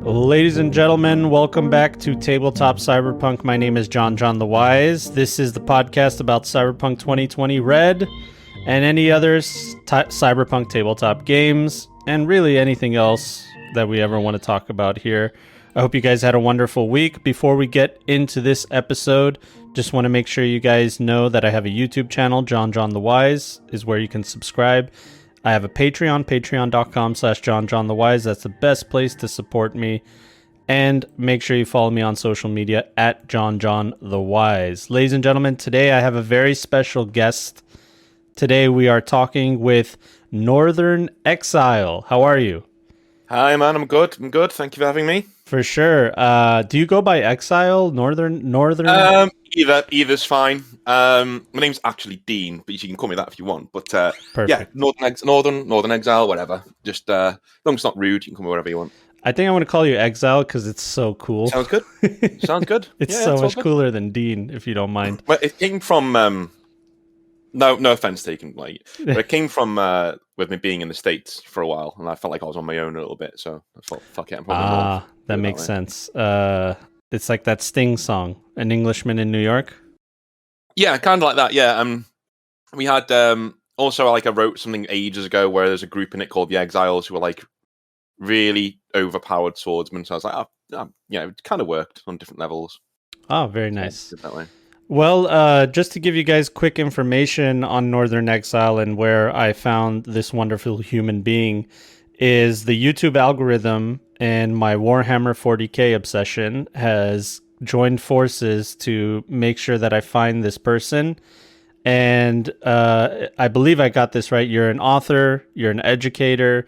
Ladies and gentlemen, welcome back to Tabletop Cyberpunk. My name is JonJonTheWise. This is the podcast about Cyberpunk 2020 Red and any other Cyberpunk tabletop games, and really anything else that we ever want to talk about here. I hope you guys had a wonderful week. Before we get into this episode, just want to make sure you guys know that I have a YouTube channel, JonJonTheWise, is where you can subscribe. I have a Patreon, patreon.com/JonJonTheWise. That's the best place to support me. And make sure you follow me on social media at JonJonTheWise. Ladies and gentlemen, today I have a very special guest. Today we are talking with Northern Exile. How are you? Hi, man. I'm good. Thank you for having me. For sure. Do you go by Exile? Northern? Either's fine. My name's actually Dean, but you can call me that if you want. But yeah, Northern Exile, whatever. Just as long as it's not rude, you can call me whatever you want. I think I want to call you Exile because it's so cool. Sounds good. It's so much cooler than Dean, if you don't mind. Well, it came from no offense taken, but it came from with me being in the States for a while, and I felt like I was on my own a little bit, so I thought, fuck it, I'm probably North. That makes sense. It's like that Sting song, An Englishman in New York. Yeah, kind of like that. Yeah. We had also I wrote something ages ago where there's a group in it called the Exiles who were like really overpowered swordsmen. So I was like, it kind of worked on different levels. Oh, very nice. That way. Well, just to give you guys quick information on Northern Exile and where I found this wonderful human being is the YouTube algorithm and my Warhammer 40k obsession has joined forces to make sure that I find this person. And I believe I got this right. You're an author, you're an educator,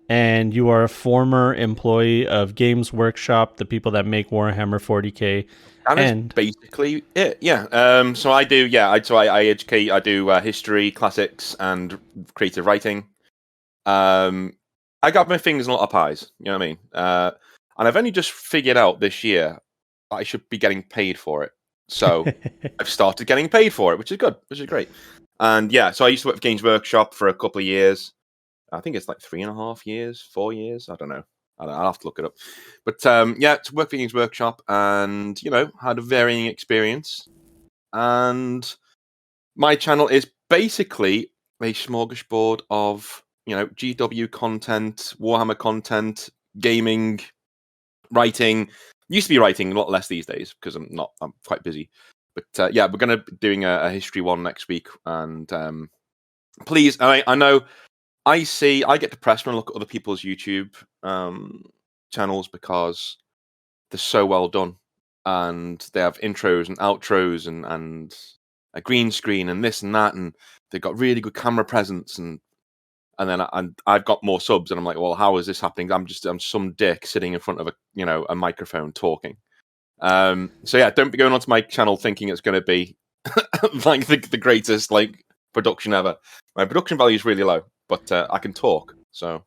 and you are a former employee of Games Workshop, the people that make Warhammer 40k. That is basically it. Yeah. So I do. Yeah. I educate. I do history, classics, and creative writing. I got my fingers in a lot of pies. You know what I mean? And I've only just figured out this year that I should be getting paid for it. So I've started getting paid for it, which is good, which is great. And yeah, so I used to work for Games Workshop for a couple of years. I think it's like 3.5 years, 4 years. I don't know. I'll have to look it up. But yeah, to work for Games Workshop and, had a varying experience. And my channel is basically a smorgasbord of, GW content, Warhammer content, gaming, writing. Used to be writing a lot less these days because I'm quite busy. But yeah, we're going to be doing a history one next week. And please, I know I get depressed when I look at other people's YouTube channels because they're so well done, and they have intros and outros and a green screen and this and that, and they've got really good camera presence, and then I've got more subs, and I'm like, well, how is this happening? I'm some dick sitting in front of a microphone talking. So yeah, don't be going onto my channel thinking it's going to be like the greatest production ever. My production value is really low. But I can talk, so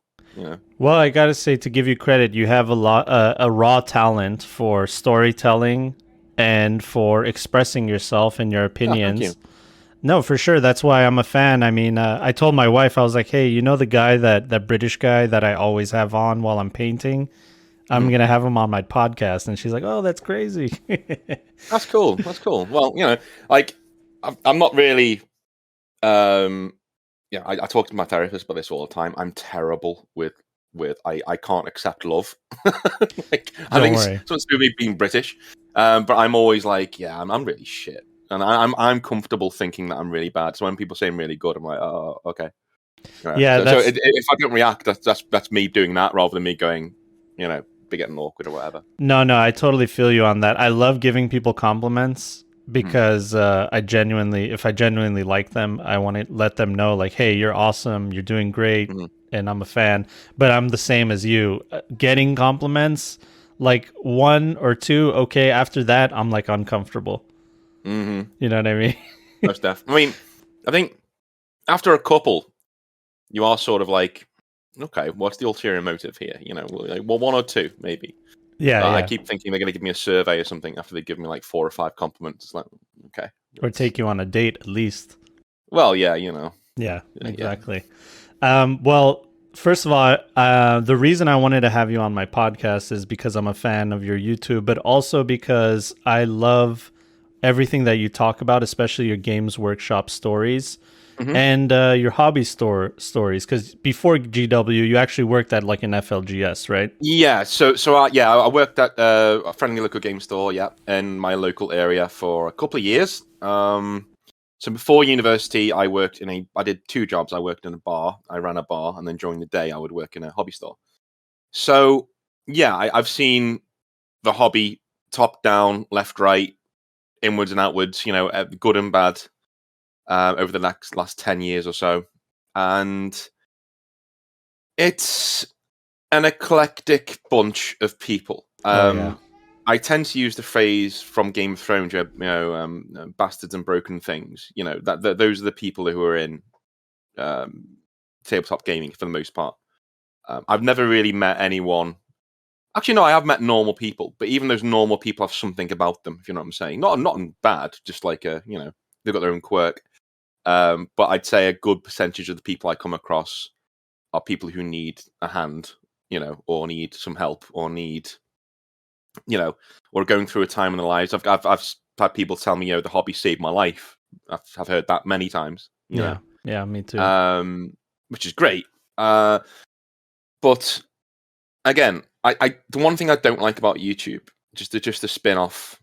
Well, I gotta say, to give you credit, you have a raw talent for storytelling and for expressing yourself and your opinions. Thank you. No, for sure. That's why I'm a fan. I mean, I told my wife, I was like, hey, the guy that British guy that I always have on while I'm painting? I'm gonna have him on my podcast, and she's like, oh, that's crazy. That's cool. Well, I'm not really. Yeah, I talk to my therapist about this all the time. I'm terrible with I can't accept love. I think it's to do with me being British, but I'm always like, yeah, I'm really shit, and I'm comfortable thinking that I'm really bad. So when people say I'm really good, I'm like, oh, okay. Yeah. So if I don't react, that's me doing that rather than me going, be getting awkward or whatever. No, I totally feel you on that. I love giving people compliments. Because if I genuinely like them, I want to let them know, like, hey, you're awesome, you're doing great, and I'm a fan. But I'm the same as you. Getting compliments, like 1 or 2, okay. After that, I'm like uncomfortable. Mm-hmm. You know what I mean? Most definitely. I mean, I think after a couple, you are sort of like, okay, what's the ulterior motive here? Like, well, 1 or 2 maybe. Yeah, I keep thinking they're going to give me a survey or something after they give me like 4 or 5 compliments. It's like, okay. Or take you on a date at least. Well, yeah, you know. Yeah, Yeah. exactly. Well, first of all, the reason I wanted to have you on my podcast is because I'm a fan of your YouTube, but also because I love everything that you talk about, especially your Games Workshop stories Mhm. and your hobby stories. Because before GW, you actually worked at like an FLGS, right? Yeah, I worked at a friendly local game store, yeah, in my local area for a couple of years. So before university, I did two jobs. I worked in a bar, I ran a bar, and then during the day, I would work in a hobby store. So yeah, I've seen the hobby top down, left, right, inwards and outwards. You know, good and bad, over the last 10 years or so, and it's an eclectic bunch of people. Oh yeah. I tend to use the phrase from Game of Thrones, bastards and broken things. You know that those are the people who are in um, tabletop gaming for the most part. I've never really met anyone. Actually, no, I have met normal people, but even those normal people have something about them. If you know what I'm saying, not bad, just like they've got their own quirk. But I'd say a good percentage of the people I come across are people who need a hand, or need some help, or need, or going through a time in their lives. I've had people tell me, the hobby saved my life. I've heard that many times. Yeah, me too. Which is great. But again, I the one thing I don't like about YouTube, just the spin off.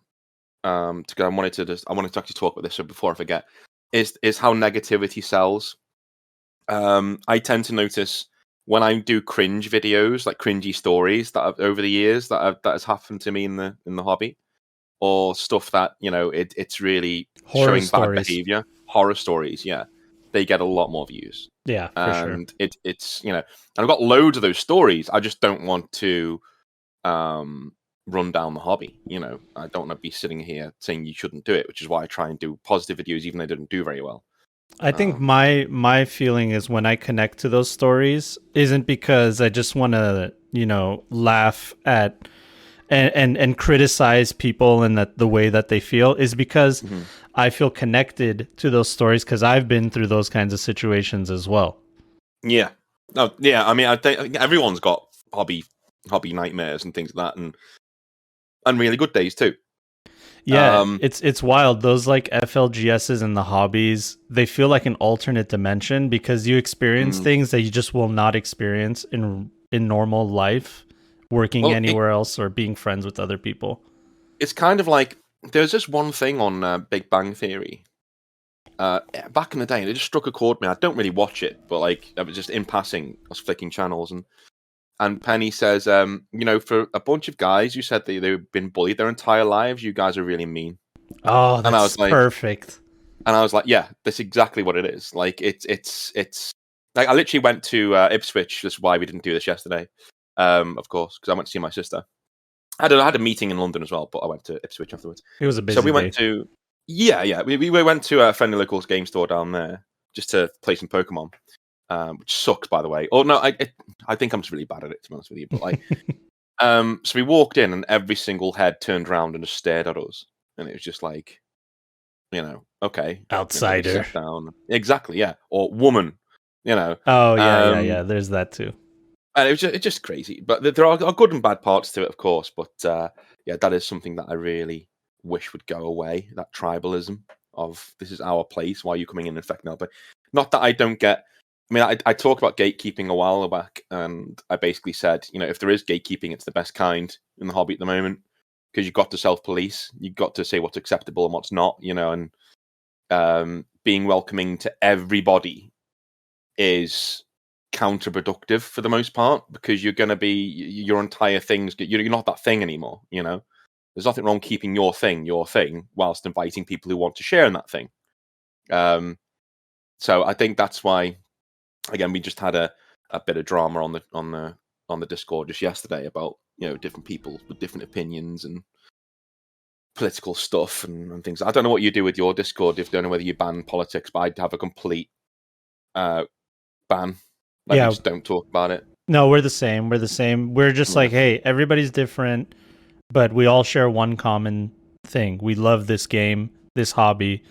To go, I wanted to actually talk about this, so before I forget, is how negativity sells. I tend to notice when I do cringe videos, like cringy stories over the years that has happened to me in the hobby, or stuff that it's really Horror showing bad stories. behavior, horror stories. Yeah, they get a lot more views, Yeah, for sure. and it's and I've got loads of those stories. I just don't want to run down the hobby. I don't want to be sitting here saying you shouldn't do it, which is why I try and do positive videos, even though they don't do very well. I think my feeling is when I connect to those stories isn't because I just want to, laugh at and criticize people and that the way that they feel is because Mhm. I feel connected to those stories because I've been through those kinds of situations as well. Yeah. No, yeah. I mean, I think everyone's got hobby nightmares and things like that, and really good days too. Yeah, it's wild. Those like FLGSs and the hobbies, they feel like an alternate dimension because you experience mm, things that you just will not experience in normal life, working well, anywhere else or being friends with other people. it's kind of like there's this one thing on Big Bang Theory. Back in the day, and it just struck a chord with me. I don't really watch it, but like I was just in passing, I was flicking channels, and Penny says, for a bunch of guys who said they've been bullied their entire lives, you guys are really mean. Oh, And I that's was like, perfect. yeah, that's exactly what it is. Like it's like I literally went to Ipswich. That's why we didn't do this yesterday, of course, because I went to see my sister. I had a meeting in London as well, but I went to Ipswich afterwards. It was a So busy we day. went to we went to a friendly local game store down there just to play some Pokemon, which sucks, by the way. Oh no, I think I'm just really bad at it, to be honest with you. But like, so we walked in and every single head turned around and just stared at us, and it was just like, okay, we Outsider. sat down, exactly, yeah, or woman, you know, Oh um, yeah. There's that too. and it's just crazy. But there are good and bad parts to it, of course. But yeah, that is something that I really wish would go away. That tribalism of this is our place. Why are you coming in and affecting our place? Not that I don't get. I mean, I talked about gatekeeping a while back, and I basically said, if there is gatekeeping, it's the best kind in the hobby at the moment because you've got to self-police. You've got to say what's acceptable and what's not. And being welcoming to everybody is counterproductive for the most part because you're going to be your entire things. You're not that thing anymore. There's nothing wrong keeping your thing, whilst inviting people who want to share in that thing. So I think that's why, again, we just had a bit of drama on the Discord just yesterday about different people with different opinions and political stuff and things. I don't know what you do with your Discord. If I don't know whether you ban politics, but I'd have a complete ban. Like we Yeah. just don't talk about it. No, we're the same. We're the same. We're just Yeah. like, hey, everybody's different, but we all share one common thing. We love this game, this hobby.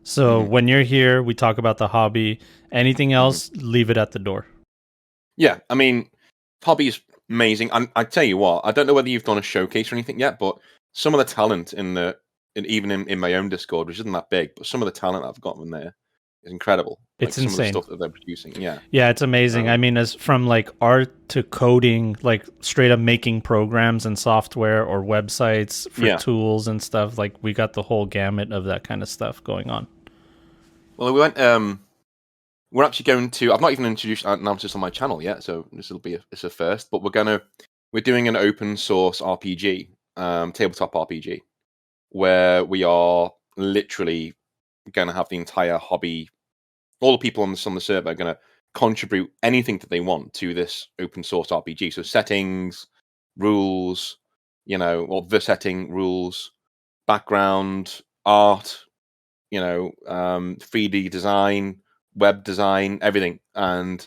So when you're here, we talk about the hobby. Anything else, leave it at the door. Yeah, I mean, hobby is amazing. I tell you what, I don't know whether you've done a showcase or anything yet, but some of the talent even in my own Discord, which isn't that big, but some of the talent I've got in there is incredible. Like It's some of the insane. stuff that they're producing. Yeah. Yeah, it's amazing. I mean, as from like art to coding, like straight up making programs and software or websites for tools and stuff. Like we got the whole gamut of that kind of stuff going on. Well, we went. We're actually going to. I've not even announced this on my channel yet, so this will be a first. But we're doing an open source RPG, tabletop RPG, where we are literally going to have the entire hobby. All the people on the server are going to contribute anything that they want to this open source RPG. So settings, rules, or the setting, rules, background, art, 3D design, web design, everything. And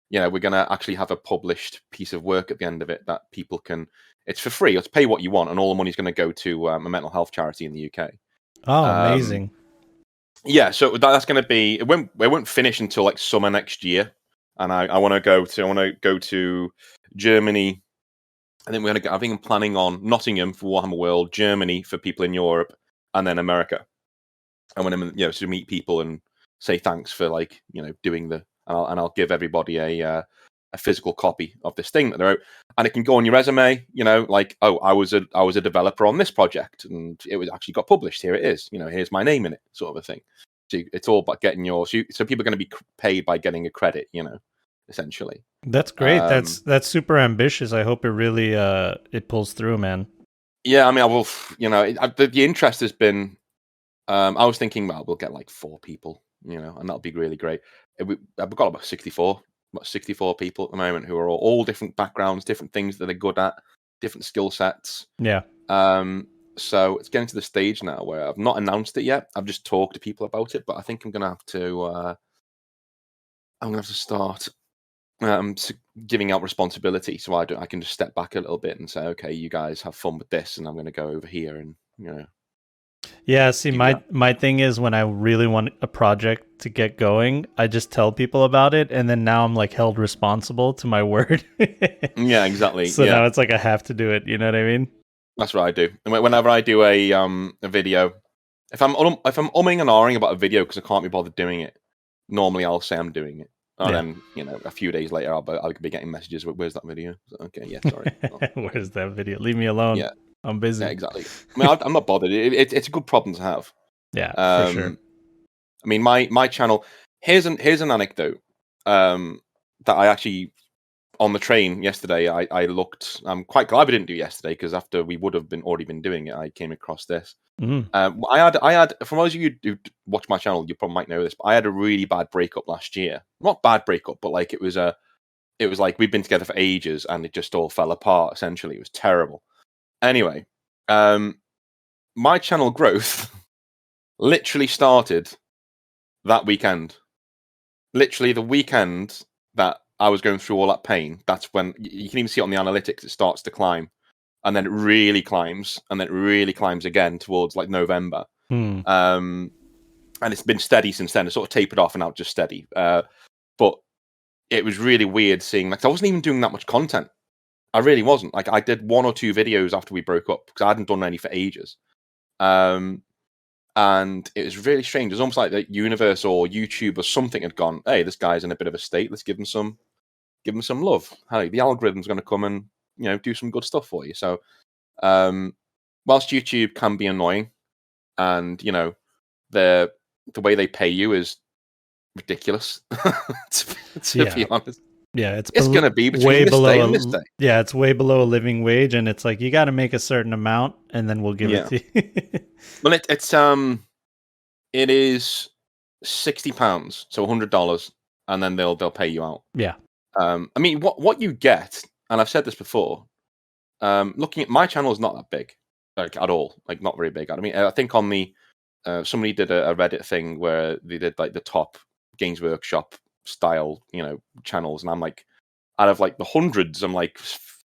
we're going to actually have a published piece of work at the end of it that people can. It's for free. It's pay what you want, and all the money's going to go to a mental health charity in the UK. Oh, amazing! Yeah, so that's going to be. It won't finish until like summer next year, and I want to go to Germany. I think I think I'm planning on Nottingham for Warhammer World, Germany for people in Europe, and then America. I want to to meet people and say thanks for doing and I'll give everybody a physical copy of this thing that they're out, and it can go on your resume. I was a developer on this project, and it was actually got published. Here it is. Here's my name in it, sort of a thing. So it's all about getting so people are going to be paid by getting a credit. Essentially. That's great. That's super ambitious. I hope it really it pulls through, man. Yeah, I mean, I will. The interest has been. I was thinking, well, we'll get like 4 people, and that'll be really great. We've got about 64 people at the moment who are all different backgrounds, different things that they're good at, different skill sets. Yeah. So it's getting to the stage now where I've not announced it yet. I've just talked to people about it, but I think I'm gonna have to. I'm gonna have to start giving out responsibility, so I can just step back a little bit and say, okay, you guys have fun with this, and I'm gonna go over here and Yeah, see, my thing is when I really want a project to get going, I just tell people about it, and then now I'm like held responsible to my word. Yeah, exactly. So now it's like I have to do it. You know what I mean? That's what I do. And whenever I do a video, if I'm umming and ahhing about a video because I can't be bothered doing it, normally I'll say I'm doing it, and then a few days later I'll be getting messages. Where's that video? Okay, yeah, sorry. Where's that video? Leave me alone. Yeah. I'm busy. Yeah, exactly. I mean, I'm not bothered. It's a good problem to have. Yeah, for sure. I mean, my channel. Here's an anecdote that I actually on the train yesterday. I looked. I'm quite glad we didn't do yesterday because after we would have already been doing it, I came across this. I had for most of you who watch my channel, you probably might know this, but I had a really bad breakup last year. Not bad breakup, but like it was like we'd been together for ages and it just all fell apart. Essentially, it was terrible. Anyway, my channel growth literally started that weekend. Literally the weekend that I was going through all that pain, that's when you can even see it on the analytics, it starts to climb. And then it really climbs, and then it really climbs again towards like November. And it's been steady since then. It sort of tapered off and now just steady. But it was really weird seeing, like, I wasn't even doing that much content. I really wasn't. Like, I did 1 or 2 videos after we broke up because I hadn't done any for ages. And it was really strange. It was almost like the universe or YouTube or something had gone, hey, this guy's in a bit of a state. Let's give him some love. Hey, the algorithm's going to come and do some good stuff for you. So, whilst YouTube can be annoying, and the way they pay you is ridiculous, to be honest. Yeah, it's going to be way below this day. Yeah, it's way below a living wage, and it's like you got to make a certain amount, and then we'll give it to you. Well, it is £60, so $100, and then they'll pay you out. Yeah. I mean, what you get, and I've said this before. Looking at my channel is not that big, like at all, like not very big. I mean, I think on the somebody did a Reddit thing where they did like the top Games Workshop style, channels, and I'm like, out of like the hundreds, I'm like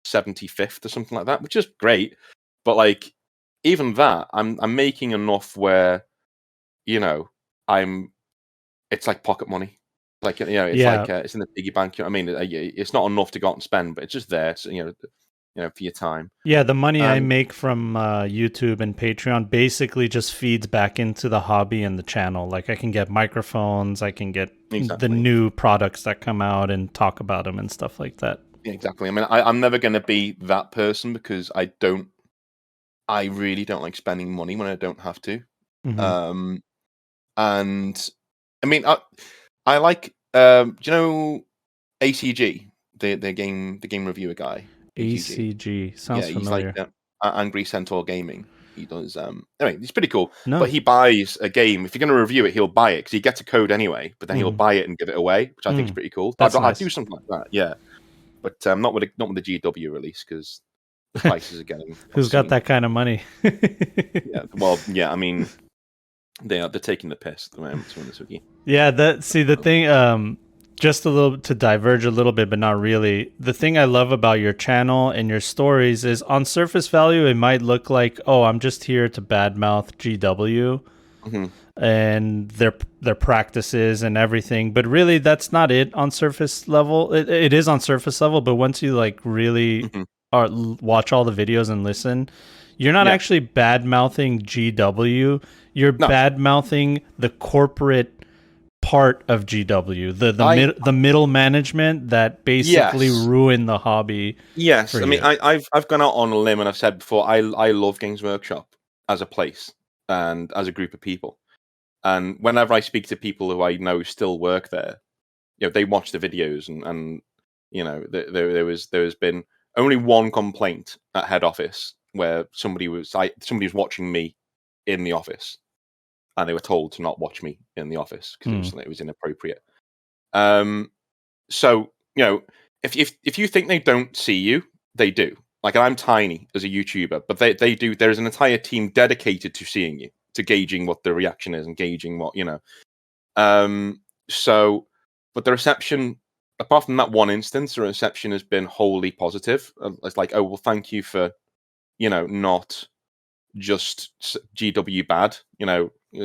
75th or something like that, which is great. But like, even that, I'm making enough where, it's like pocket money. Like, it's like it's in the piggy bank. You know what I mean? It's not enough to go out and spend, but it's just there. So, for your time. Yeah, the money I make from YouTube and Patreon basically just feeds back into the hobby and the channel. Like I can get microphones, I can get the new products that come out and talk about them and stuff like that. Yeah, exactly. I mean, I'm never going to be that person because I really don't like spending money when I don't have to. Mm-hmm. And I mean, I like, do you know ACG, the game reviewer guy? ACG sounds familiar. He's like Angry Centaur Gaming. He does. Anyway, he's pretty cool. No. But he buys a game. If you're going to review it, he'll buy it because he gets a code anyway. But then he'll buy it and give it away, which I think is pretty cool. I'd do something like that. Yeah, but not with the GW release because the prices are getting. Who's got that kind of money? Yeah. Well, yeah. I mean, they're taking the piss at the moment. To be honest with you. Yeah. The thing. Just a little to diverge a little bit, but not really. The thing I love about your channel and your stories is on surface value, it might look like, oh, I'm just here to badmouth GW and their practices and everything. But really, that's not it on surface level. It is on surface level, but once you like really watch all the videos and listen, you're not actually badmouthing GW. You're badmouthing the corporate part of GW, the middle management that basically ruined the hobby. Yes, I mean, I've gone out on a limb and I've said before, I love Games Workshop as a place and as a group of people. And whenever I speak to people who I know still work there, they watch the videos and there's been only one complaint at head office where somebody was watching me in the office. And they were told to not watch me in the office because it was inappropriate. So if you think they don't see you, they do. Like I'm tiny as a YouTuber, but they do. There's an entire team dedicated to seeing you, to gauging what the reaction is, and gauging what . So, but the reception, apart from that one instance, the reception has been wholly positive. It's like, oh well, thank you for, not just GW bad.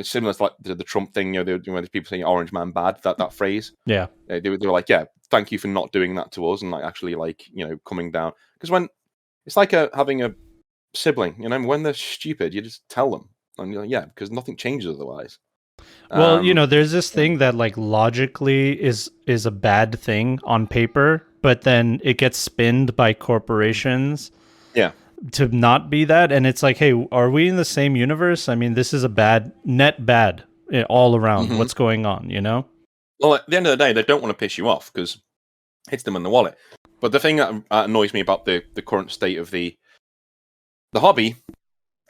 Similar to like the Trump thing, when there's people saying "Orange Man bad," that phrase. Yeah, they were like, "Yeah, thank you for not doing that to us," and like actually like coming down. Because when it's like having a sibling, when they're stupid, you just tell them, and you're like, yeah, because nothing changes otherwise. Well, there's this thing that like logically is a bad thing on paper, but then it gets spinned by corporations. Yeah. To not be that, and it's like, hey, are we in the same universe? I mean, this is a bad all around. What's going on, Well, at the end of the day, they don't want to piss you off because it hits them in the wallet. But the thing that annoys me about the current state of the hobby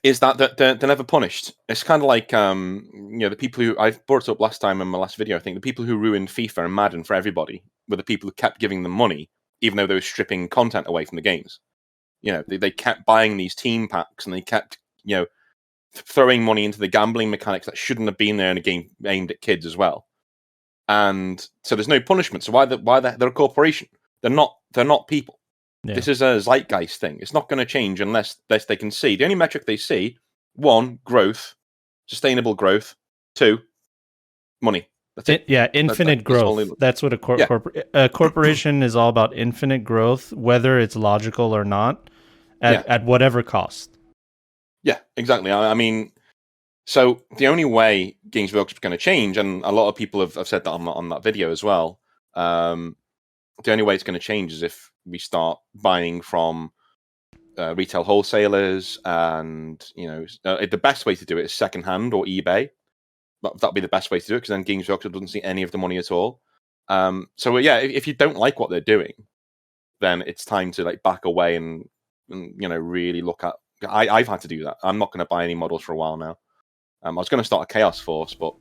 is that they're never punished. It's kind of like the people who I've brought it up last time in my last video. I think the people who ruined FIFA and Madden for everybody were the people who kept giving them money, even though they were stripping content away from the games. They kept buying these team packs and they kept, throwing money into the gambling mechanics that shouldn't have been there in a game aimed at kids as well. And so there's no punishment. So why they're a corporation? They're not people. Yeah. This is a zeitgeist thing. It's not going to change unless they can see. The only metric they see, 1, growth, sustainable growth, 2, money. That's it. Yeah, infinite growth. That's what a corporation is all about. Infinite growth, whether it's logical or not, at whatever cost. Yeah, exactly. I mean, so the only way Games Workshop is going to change, and a lot of people have said that on that video as well, the only way it's going to change is if we start buying from retail wholesalers, and the best way to do it is secondhand or eBay. That'd be the best way to do it because then Games Workshop doesn't see any of the money at all. So yeah, if you don't like what they're doing, then it's time to like back away and really look at. I've had to do that. I'm not going to buy any models for a while now. I was going to start a Chaos Force, but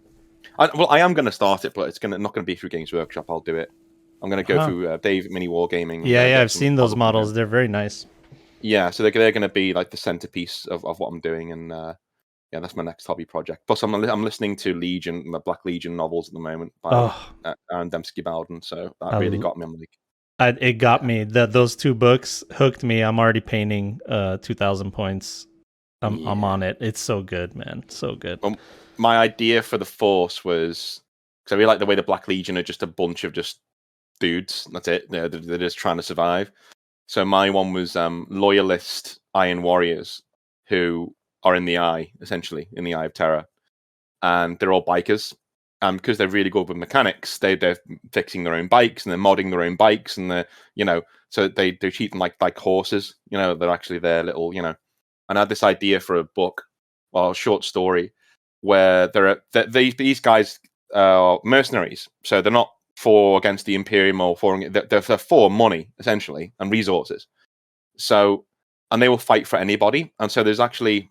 I am going to start it, but it's not going to be through Games Workshop. I'll do it. I'm going to go through Dave Mini Wargaming. Yeah, I've seen those models. They're very nice. Yeah, so they're going to be like the centerpiece of what I'm doing, and yeah, that's my next hobby project. Plus, I'm listening to Legion, the Black Legion novels at the moment by Aaron Dembski-Bowden, so that really got me. I'm like, it got me. Those 2 books hooked me. I'm already painting 2,000 points. I'm on it. It's so good, man. So good. my idea for the Force was because I really like the way the Black Legion are just a bunch of just dudes. That's it. They're just trying to survive. So my one was loyalist Iron Warriors who are in the Eye, essentially in the Eye of Terror, and they're all bikers. Because they're really good with mechanics, they're fixing their own bikes and they're modding their own bikes, and they're so they treat them like horses. They're actually their little And I had this idea for a book or a short story where these guys are mercenaries, so they're not for against the Imperium or they're for money essentially and resources. So and they will fight for anybody. And so there's actually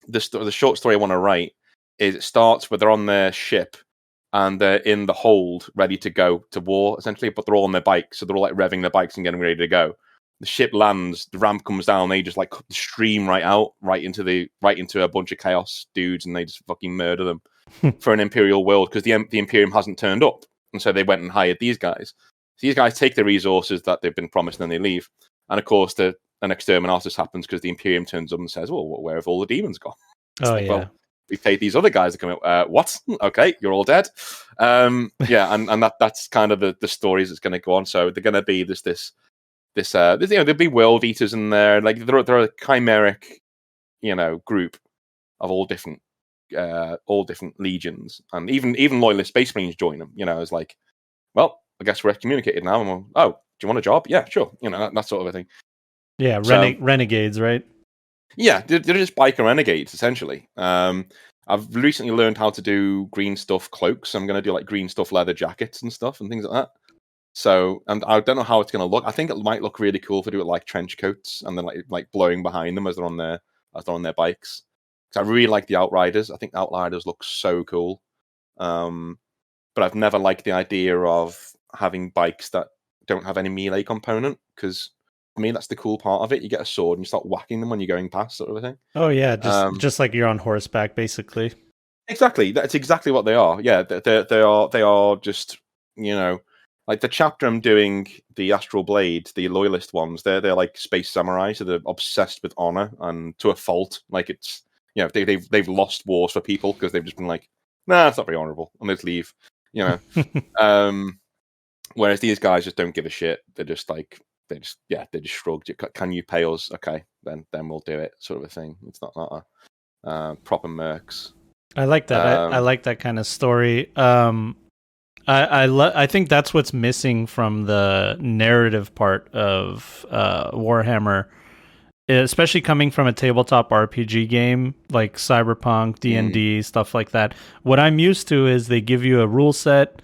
the short story I want to write is it starts where they're on their ship and they're in the hold ready to go to war essentially, but they're all on their bikes, so they're all like revving their bikes and getting ready to go. The ship lands, the ramp comes down, they just like stream right out, right into a bunch of chaos dudes, and they just fucking murder them for an Imperial world because the Imperium hasn't turned up, and so they went and hired these guys. So these guys take the resources that they've been promised and then they leave, and of course an exterminatus happens because the Imperium turns up and says, "Well, where have all the demons gone?" It's well, we paid these other guys to come out. What? Okay, you're all dead. And that's kind of the stories that's going to go on. So they're going to be this there'll be world eaters in there. Like they're a chimeric, group of all different legions, and even loyalist space marines join them. It's like, well, I guess we're excommunicated now. And do you want a job? Yeah, sure. That sort of a thing. Yeah, renegades, right? Yeah, they're just biker renegades, essentially. I've recently learned how to do green stuff cloaks. I'm going to do like green stuff leather jackets and stuff and things like that. So, and I don't know how it's going to look. I think it might look really cool if I do it like trench coats and then like blowing behind them as they're on their bikes. Because I really like the Outriders. I think Outriders look so cool. But I've never liked the idea of having bikes that don't have any melee component because. I mean, that's the cool part of it. You get a sword and you start whacking them when you're going past, sort of a thing. Oh yeah, just like you're on horseback, basically. Exactly, that's exactly what they are. Yeah, they are just like the chapter I'm doing, the Astral Blade, the loyalist ones. They're like space samurai, so they're obsessed with honor and to a fault. Like it's they've lost wars for people because they've just been like, nah, it's not very honorable, and let's leave. Whereas these guys just don't give a shit. They're just like. They just shrugged. Can you pay us? Okay, then we'll do it, sort of a thing. It's not a proper mercs. I like that. I like that kind of story. I think that's what's missing from the narrative part of Warhammer, especially coming from a tabletop RPG game like Cyberpunk, D&D, stuff like that. What I'm used to is they give you a rule set.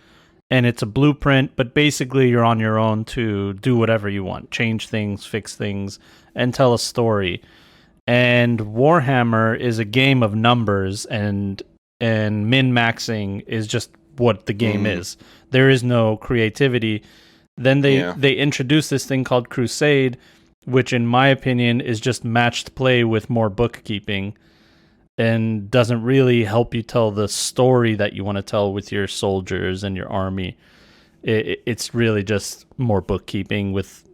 And it's a blueprint, but basically you're on your own to do whatever you want. Change things, fix things, and tell a story. And Warhammer is a game of numbers, and min-maxing is just what the game is. There is no creativity. Then they introduce this thing called Crusade, which in my opinion is just matched play with more bookkeeping. And doesn't really help you tell the story that you want to tell with your soldiers and your army. It's really just more bookkeeping with,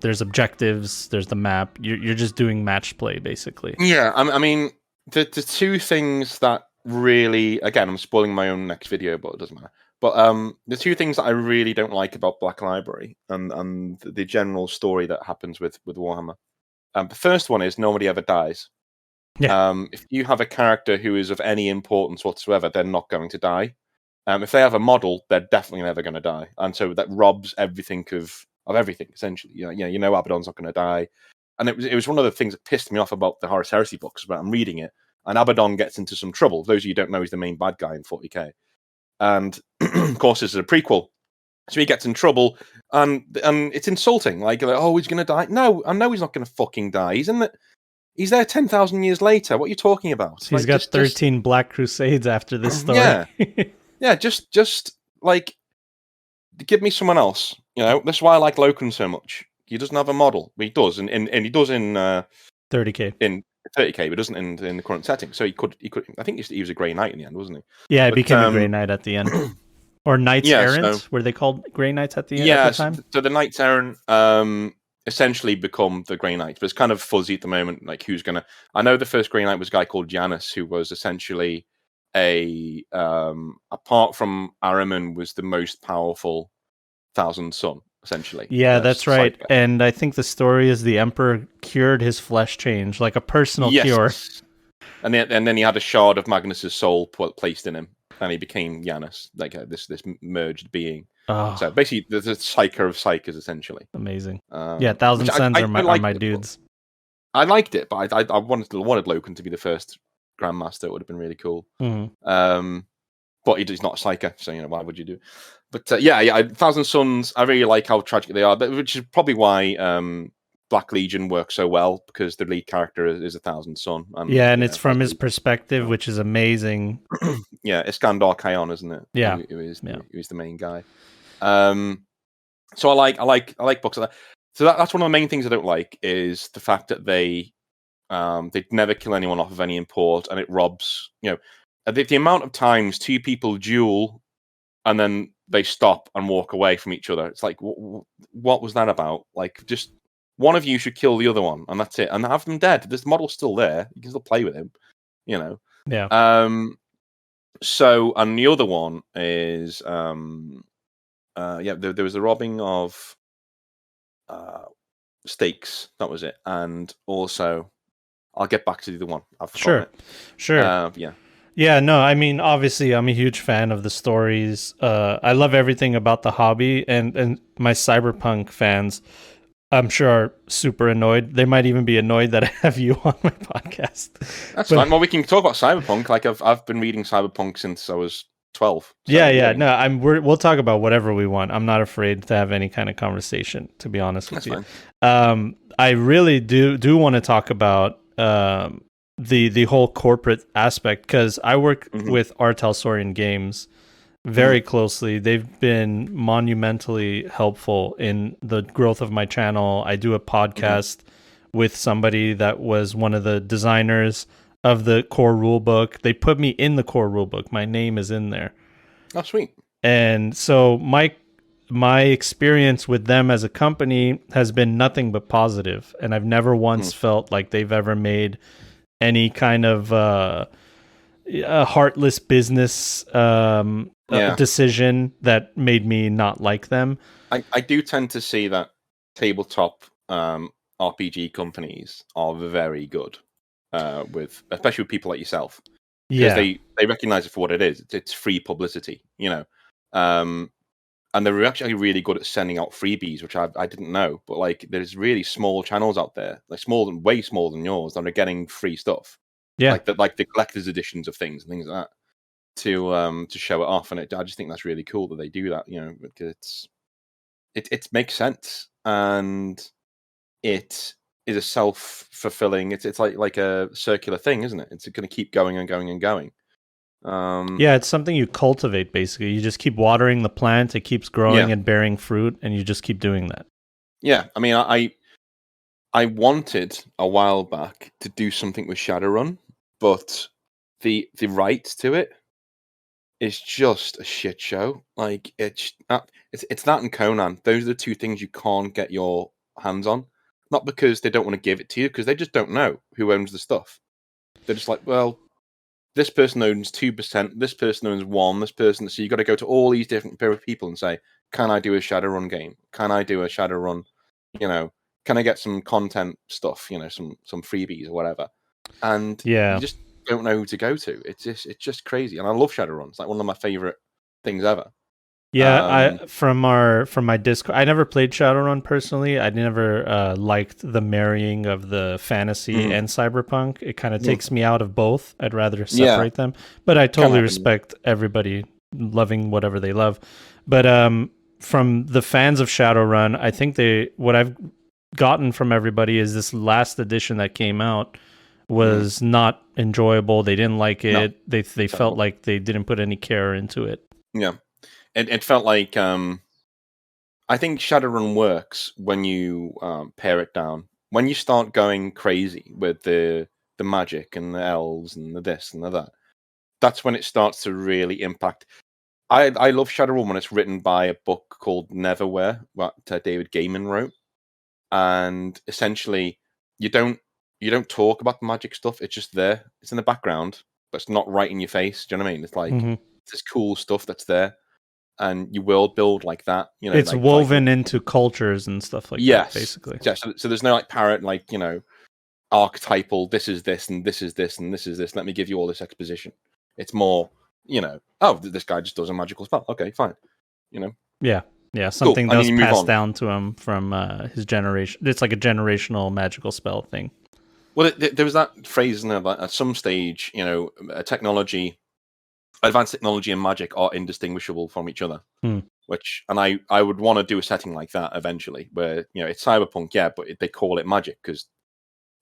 there's objectives, there's the map. You're just doing match play, basically. Yeah, I mean, the two things that really, again, I'm spoiling my own next video, but it doesn't matter. But the two things that I really don't like about Black Library and the general story that happens with Warhammer. The first one is nobody ever dies. Yeah. If you have a character who is of any importance whatsoever, they're not going to die. If they have a model, they're definitely never going to die, and so that robs everything of everything essentially. Abaddon's not going to die, and it was one of the things that pissed me off about the Horus Heresy books. But I'm reading it, and Abaddon gets into some trouble. Those of you who don't know, he's the main bad guy in 40k, and of course this is a prequel, so he gets in trouble, and it's insulting. Like, oh, he's going to die. No, I know he's not going to fucking die. He's there 10,000 years later. What are you talking about? He's got 13 Black Crusades after this story. Yeah, just like give me someone else. That's why I like Loken so much. He doesn't have a model. He does, and he does in 30k. In 30k, but doesn't in the current setting. So he could. I think he was a Grey Knight in the end, wasn't he? Yeah, he became a Grey Knight at the end. Or Knights Errant? Were they called Grey Knights at the end? Yeah, at the time? So the Knights Errant essentially become the Grey Knights, but it's kind of fuzzy at the moment. Like who's gonna? I know the first Grey Knight was a guy called Janus, who was essentially apart from Ahriman, was the most powerful Thousand Son, essentially. Yeah, that's right. Psyker. And I think the story is the Emperor cured his flesh change, like a personal cure. And then he had a shard of Magnus's soul placed in him, and he became Janus, like this merged being. Oh, So basically, there's a psyker of psychers, essentially. amazing. Yeah, Thousand Sons are my dudes. I liked it, but I wanted Loken to be the first Grandmaster. It would have been really cool. Mm-hmm. But he's not a psyker, so why would you do? But Thousand Sons, I really like how tragic they are, which is probably why Black Legion works so well, because the lead character is a Thousand Son. And it's from his perspective, which is amazing. Yeah, Iskandar Khayon, isn't it? Yeah, who is the main guy. So I like books like that. So that's one of the main things I don't like, is the fact that they never kill anyone off of any import, and it robs the amount of times two people duel and then they stop and walk away from each other. It's like, what was that about? Like, just one of you should kill the other one, and that's it, and have them dead. This model's still there; you can still play with him, Yeah. So, and the other one is there was the robbing of stakes. That was it, and also I'll get back to the other one. Sure. Yeah, no, I mean, obviously, I'm a huge fan of the stories. I love everything about the hobby, and my Cyberpunk fans, I'm sure, are super annoyed. They might even be annoyed that I have you on my podcast. That's fine. Well, we can talk about Cyberpunk. Like, I've been reading Cyberpunk since I was 12. So, No, we'll talk about whatever we want. I'm not afraid to have any kind of conversation, to be honest with you. Fine. I really do want to talk about the whole corporate aspect, because I work with Artel Saurian Games very closely. They've been monumentally helpful in the growth of my channel. I do a podcast with somebody that was one of the designers of the core rulebook. They put me in the core rulebook. My name is in there. Oh, sweet. And so my experience with them as a company has been nothing but positive, and I've never once felt like they've ever made any kind of a heartless business decision that made me not like them. I do tend to see that tabletop RPG companies are very good especially with people like yourself, because they recognize it for what it is. It's free publicity, and they're actually really good at sending out freebies, which I didn't know. But like, there's really small channels out there, like way smaller than yours, that are getting free stuff. Yeah, like the collector's editions of things and things like that, to show it off. And I just think that's really cool that they do that. Because it makes sense, and it is a self-fulfilling. It's like a circular thing, isn't it? It's going to keep going and going and going. It's something you cultivate, basically. You just keep watering the plant, it keeps growing and bearing fruit, and you just keep doing that. Yeah, I mean, I wanted a while back to do something with Shadowrun, but the rights to it is just a shit show. Like, it's that and Conan. Those are the two things you can't get your hands on. Not because they don't want to give it to you, because they just don't know who owns the stuff. They're just like, well, this person owns 2%, this person owns 1%, this person. So you got to go to all these different people and say, can I do a Shadowrun game? Can I do a Shadowrun? Can I get some content stuff? Some freebies or whatever. And you just don't know who to go to. It's just crazy. And I love Shadowrun. It's like one of my favorite things ever. Yeah, from my Discord, I never played Shadowrun personally. I never liked the marrying of the fantasy and cyberpunk. It kind of takes me out of both. I'd rather separate them. But I totally respect everybody loving whatever they love. But from the fans of Shadowrun, I think what I've gotten from everybody is this last edition that came out was not enjoyable. They didn't like it. No, they felt like they didn't put any care into it. Yeah. It felt like I think Shadowrun works when you pare it down. When you start going crazy with the magic and the elves and the this and the that, that's when it starts to really impact. I love Shadowrun when it's written by a book called Neverwhere, what David Gaiman wrote, and essentially you don't talk about the magic stuff. It's just there. It's in the background, but it's not right in your face. Do you know what I mean? It's like Mhm. this cool stuff that's there, and you world build like that. You know, It's like woven into cultures and stuff like that, yes, basically. yeah. So there's no like parrot, like archetypal. This is this, and this is this, and this is this. Let me give you all this exposition. It's more, oh, this guy just does a magical spell. Okay, fine. Yeah, something Cool. that And was then you move passed on. down to him from his generation. It's like a generational magical spell thing. Well, there was that phrase in there that at some stage, advanced technology and magic are indistinguishable from each other. And I would want to do a setting like that eventually, where it's cyberpunk, yeah, but they call it magic because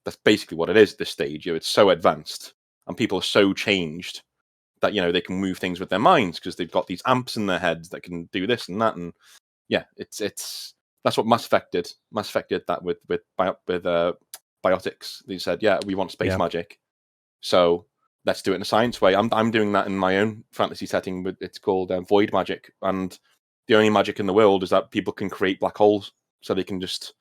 that's basically what it is at this stage. It's so advanced and people are so changed that they can move things with their minds because they've got these amps in their heads that can do this and that, and yeah, it's that's what Mass Effect did. Mass Effect did that with biotics. They said, yeah, we want space magic, so let's do it in a science way. I'm doing that in my own fantasy setting, but it's called void magic, and the only magic in the world is that people can create black holes, so they can just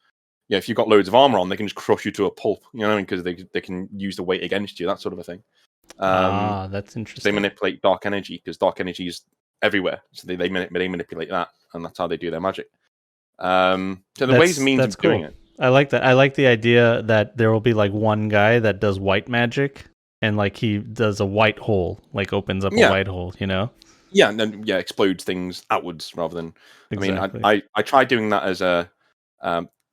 if you've got loads of armor on, they can just crush you to a pulp, because they can use the weight against you, that sort of a thing. That's interesting. They manipulate dark energy because dark energy is everywhere, so they manipulate that, and that's how they do their magic. So the ways and means of doing it. I like that. I like the idea that there will be like one guy that does white magic, and like he does a white hole, like opens up a white hole, Yeah, and then explodes things outwards rather than. Exactly. I mean, I tried doing that as a.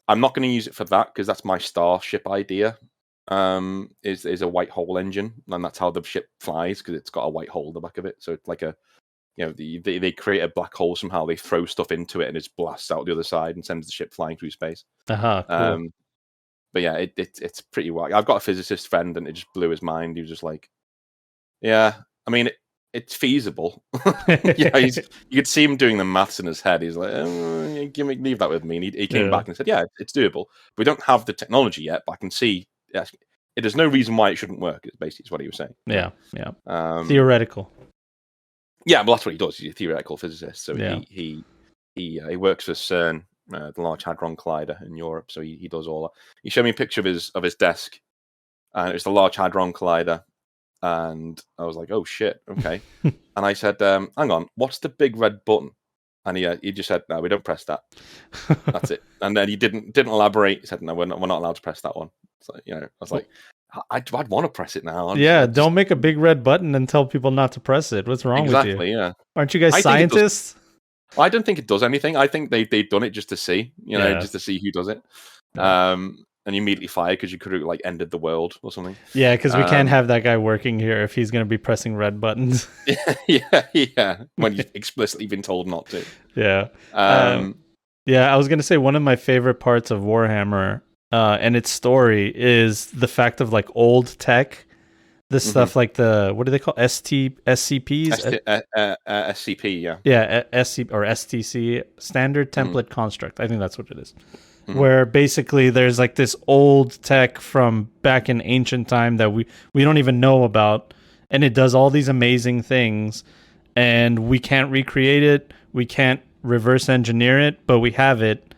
I'm not going to use it for that because that's my starship idea. Is a white hole engine, and that's how the ship flies because it's got a white hole in the back of it. So it's like a, they create a black hole somehow. They throw stuff into it and it blasts out the other side and sends the ship flying through space. Cool. But yeah, it's pretty wild. I've got a physicist friend, and it just blew his mind. He was just like, "Yeah, I mean, it's feasible." Yeah, you could see him doing the maths in his head. He's like, "Leave that with me." And he came back and said, "Yeah, it's doable. We don't have the technology yet, but I can see. Yeah, there's no reason why it shouldn't work." It's basically what he was saying. Yeah. Theoretical. Yeah, well, that's what he does. He's a theoretical physicist. So Yeah. he works for CERN, the Large Hadron Collider in Europe. So he does all that. He showed me a picture of his desk, and it was the Large Hadron Collider. And I was like, "Oh shit, okay." And I said, "Hang on, what's the big red button?" And he just said, "No, we don't press that. That's it." And then he didn't elaborate. He said, "No, we're not allowed to press that one." So I was like, I'd want to press it now. Don't make a big red button and tell people not to press it. What's wrong with you? Exactly, yeah. Aren't you guys scientists? I don't think it does anything. I think they've done it just to see, just to see who does it. And you immediately fire because you could have like ended the world or something. Yeah, because we can't have that guy working here if he's going to be pressing red buttons. yeah. When you've explicitly been told not to. Yeah. I was going to say one of my favorite parts of Warhammer and its story is the fact of like old tech. This stuff like the, what do they call SCPs? SCP, yeah. Yeah, SCP or STC, Standard Template Construct. I think that's what it is. Where basically there's like this old tech from back in ancient time that we don't even know about, and it does all these amazing things, and we can't recreate it, we can't reverse engineer it, but we have it,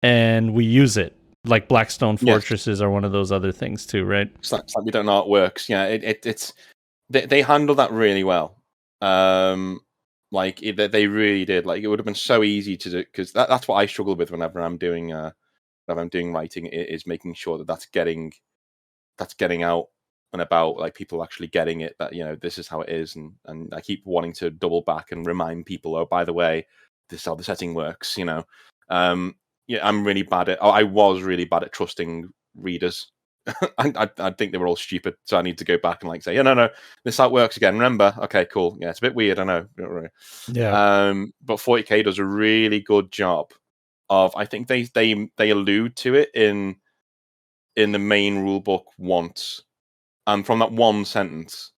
and we use it. Like Blackstone Fortresses are one of those other things too, right? It's like we don't know how it works. Yeah, it's they handle that really well. They really did. Like it would have been so easy to do because that's what I struggle with whenever I'm doing writing is making sure that that's getting out and about, like people actually getting it, that this is how it is, and I keep wanting to double back and remind people, oh, by the way, this is how the setting works. I'm really bad at. I was really bad at trusting readers. I think they were all stupid, so I need to go back and like say, yeah, no, this how it works again. Remember? Okay, cool. Yeah, it's a bit weird, I know. Yeah. But 40K does a really good job of. I think they allude to it in the main rule book once, and from that one sentence,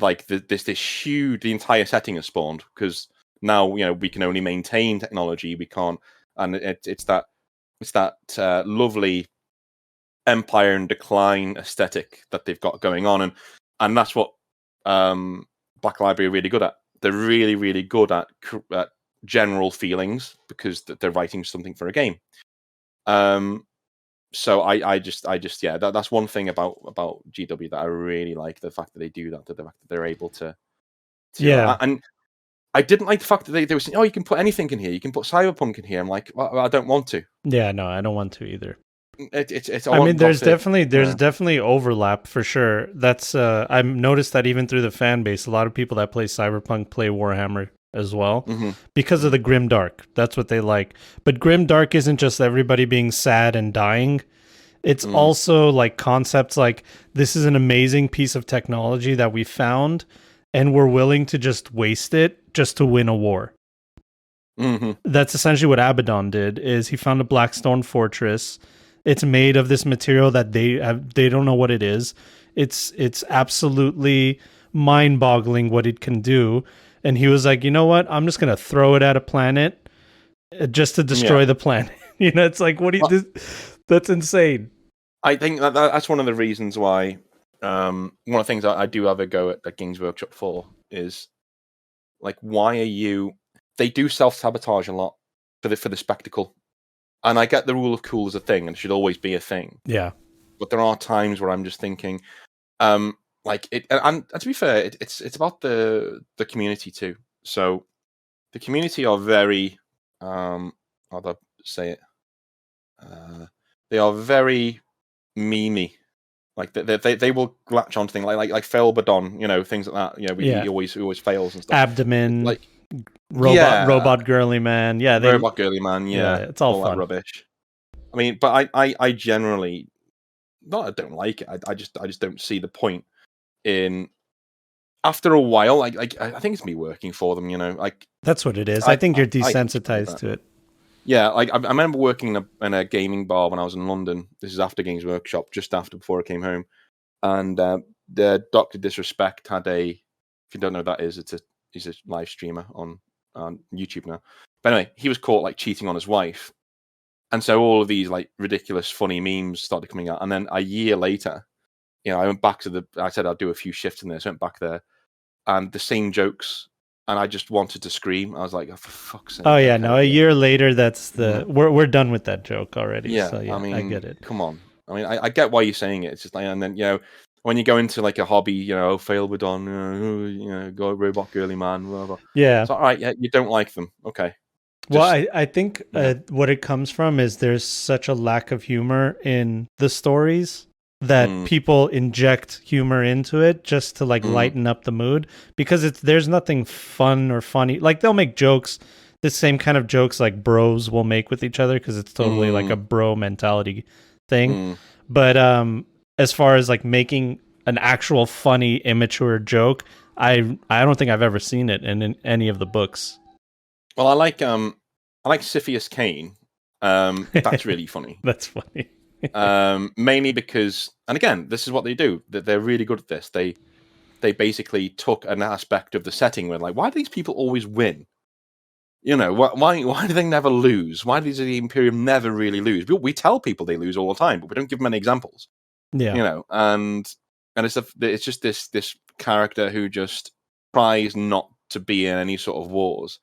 like this huge, the entire setting has spawned because now we can only maintain technology. We can't. And it's that lovely empire and decline aesthetic that they've got going on, and that's what Black Library are really good at. They're really, really good at general feelings because they're writing something for a game. So I just yeah, that's one thing about GW that I really like, the fact that they do that, the fact that they're able to Yeah. and I didn't like the fact that they were saying, oh, you can put anything in here, you can put Cyberpunk in here. I'm like, well, I don't want to. Yeah, no, I don't want to either. It's I mean, there's Gothic, definitely overlap for sure. That's I've noticed that even through the fan base, a lot of people that play Cyberpunk play Warhammer as well because of the grim dark. That's what they like. But grim dark isn't just everybody being sad and dying. It's also like concepts like, this is an amazing piece of technology that we found, and we're willing to just waste it just to win a war. That's essentially what Abaddon did. Is he found a Blackstone fortress. It's made of this material that they don't know what it is. It's absolutely mind-boggling what it can do. And he was like, you know what? I'm just gonna throw it at a planet just to destroy the planet. You know, it's like, what do you? That's insane. I think that's one of the reasons why. One of the things I do have a go at Games Workshop for is, like, why are you? They do self-sabotage a lot for the spectacle. And I get the rule of cool as a thing, and it should always be a thing. Yeah. But there are times where I'm just thinking, like it. And to be fair, it's about the community too. So the community are very, how do I say it? They are very memey. Like they will latch onto things like Felbadon, you know, things like that. You know, he always fails and stuff. Abdomen, like robot girly man. Yeah, robot girly man. Yeah, it's all fun. That rubbish. I mean, but I generally, not I don't like it. I just don't see the point in. After a while, I think it's me working for them. You know, like that's what it is. I think you're desensitized to it. Yeah, like I remember working in a gaming bar when I was in London. This is after Games Workshop, just before I came home, and the Dr. Disrespect had a. If you don't know what that is, he's a live streamer on YouTube now. But anyway, he was caught like cheating on his wife, and so all of these like ridiculous, funny memes started coming out. And then a year later, you know, I went back to I said I'd do a few shifts in this. I went back there, and the same jokes. And I just wanted to scream. I was like, oh, for fuck's sake. Oh, yeah. No, a year later, that's we're done with that joke already. Yeah, so, yeah, I mean, I get it. Come on. I mean, I get why you're saying it. It's just like, and then, you know, when you go into like a hobby, you know, Failbadon, you know, go robot girly man, blah, blah. Yeah. So, all right, yeah, you don't like them. Okay. Well, I think what it comes from is there's such a lack of humor in the stories that people inject humor into it just to like lighten up the mood, because there's nothing fun or funny. Like, they'll make jokes, the same kind of jokes like bros will make with each other, because it's totally like a bro mentality thing. But as far as like making an actual funny immature joke, I don't think I've ever seen it in any of the books. Well, I like Siphius Kane. That's really funny. That's funny. Mainly because, and again, this is what they do. They're really good at this. They basically took an aspect of the setting where, like, why do these people always win? You know, why do they never lose? Why does the Imperium never really lose? We tell people they lose all the time, but we don't give them any examples. Yeah, you know, and it's just this character who just tries not to be in any sort of wars,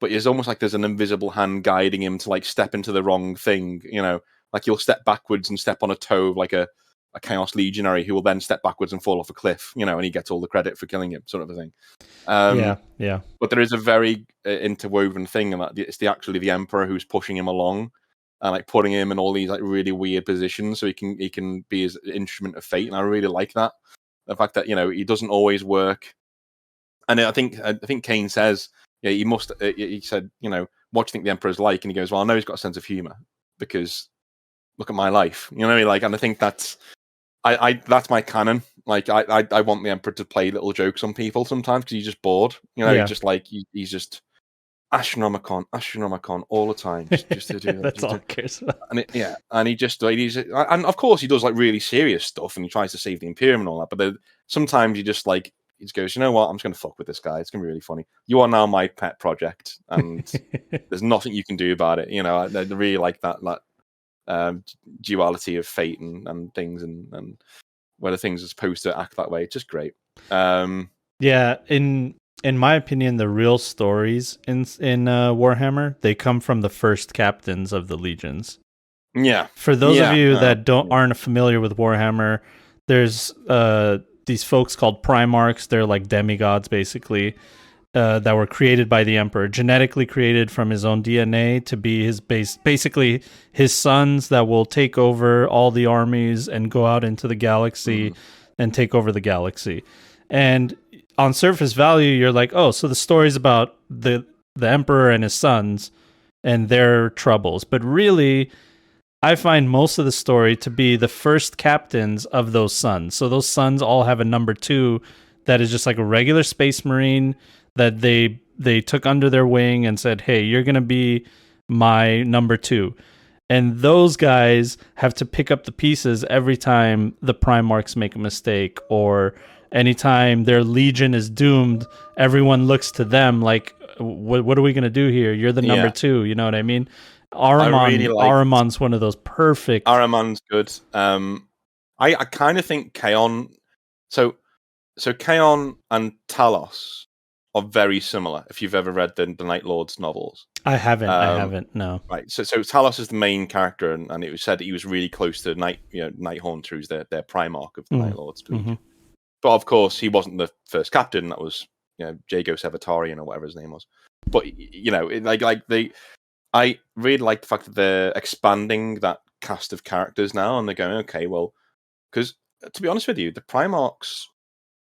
but it's almost like there's an invisible hand guiding him to like step into the wrong thing. You know, like he'll step backwards and step on a toe of like a Chaos Legionary who will then step backwards and fall off a cliff. You know, and he gets all the credit for killing him, sort of a thing. Yeah. But there is a very interwoven thing, and that it's actually the Emperor who's pushing him along and like putting him in all these like really weird positions so he can be his instrument of fate. And I really like that, the fact that, you know, he doesn't always work. And I think Kane says, yeah, he said, you know, what do you think the Emperor's like? And he goes, well, I know he's got a sense of humor because look at my life. You know what I mean? Like, and I think that's that's my canon. Like, I want the Emperor to play little jokes on people sometimes because he's just bored. You know, he's just like he's just Astronomicon all the time. Just to do that. That's all he cares about. And and of course he does like really serious stuff and he tries to save the Imperium and all that. But sometimes he just goes, you know what? I'm just going to fuck with this guy. It's going to be really funny. You are now my pet project, and there's nothing you can do about it. You know, I really like that duality of fate and things, and whether things are supposed to act that way. It's just great. Yeah, in my opinion, the real stories in Warhammer, they come from the first captains of the legions. Yeah. For those of you that Yeah. aren't familiar with Warhammer, there's these folks called Primarchs. They're like demigods, basically, that were created by the Emperor, genetically created from his own DNA to be his basically his sons that will take over all the armies and go out into the galaxy and take over the galaxy. And on surface value, you're like, oh, so the story's about the Emperor and his sons and their troubles. But really, I find most of the story to be the first captains of those sons. So those sons all have a number 2 that is just like a regular space marine that they took under their wing and said, "Hey, you're going to be my number 2." And those guys have to pick up the pieces every time the Primarchs make a mistake, or anytime their legion is doomed, everyone looks to them like, what are we going to do here? You're the number 2, you know what I mean? Ahriman's one of those perfect. Ahriman's good. I kind of think Kaon. So Kaon and Talos are very similar. If you've ever read the Night Lords novels, I haven't. No. Right. So Talos is the main character, and it was said that he was really close to Nighthaunt, who's their Primarch of the Night Lords. Mm-hmm. But of course, he wasn't the first captain. That was Jago Sevatarian or whatever his name was. But I really like the fact that they're expanding that cast of characters now, and they're going, okay, well, because to be honest with you, the Primarchs,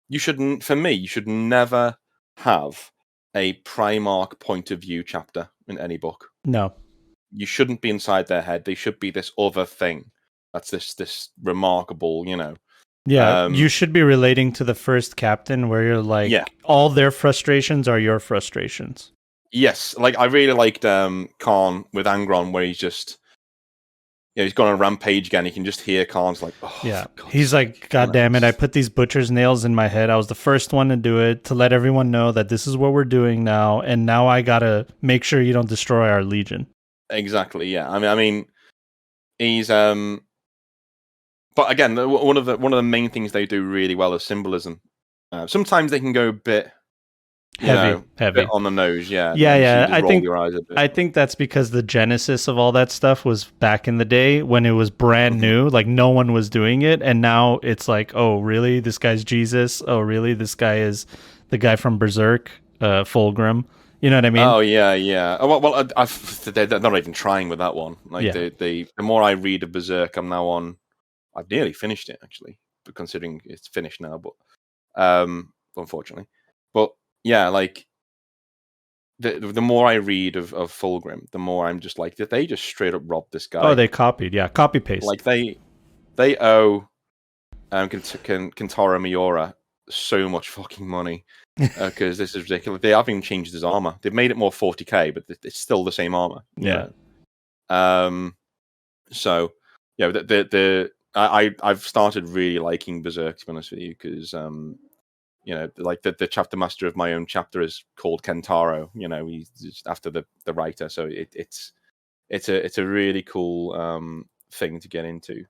you should never have a Primarch point of view chapter in any book. No. You shouldn't be inside their head. They should be this other thing. That's this remarkable, Yeah, you should be relating to the first captain where you're like, all their frustrations are your frustrations. Yes, like I really liked Khan with Angron, where he's just, he's gone on a rampage again. You can just hear Khan's like, oh, yeah. He's like, God damn it! I put these butcher's nails in my head. I was the first one to do it to let everyone know that this is what we're doing now, and now I gotta make sure you don't destroy our legion. Exactly. Yeah. I mean, he's But again, one of the main things they do really well is symbolism. Sometimes they can go a bit heavy bit on the nose. Yeah. I think that's because the genesis of all that stuff was back in the day when it was brand new, like no one was doing it, and now it's like, oh, really? This guy's Jesus? Oh, really? This guy is the guy from Berserk, Fulgrim. You know what I mean? Oh yeah. Well, they're not even trying with that one. Like the more I read of Berserk, I'm now on. I've nearly finished it actually, but considering it's finished now, but unfortunately, but yeah, like the more I read of Fulgrim, the more I'm just like, did they just straight up rob this guy? Oh, they copied, copy paste. Like they owe Kentaro Miura so much fucking money. Because this is ridiculous. They haven't even changed his armor. They've made it more 40k, but it's still the same armor. Yeah. So I've started really liking Berserk, to be honest with you, because like the chapter master of my own chapter is called Kentaro. He's after the writer. So it's a really cool thing to get into.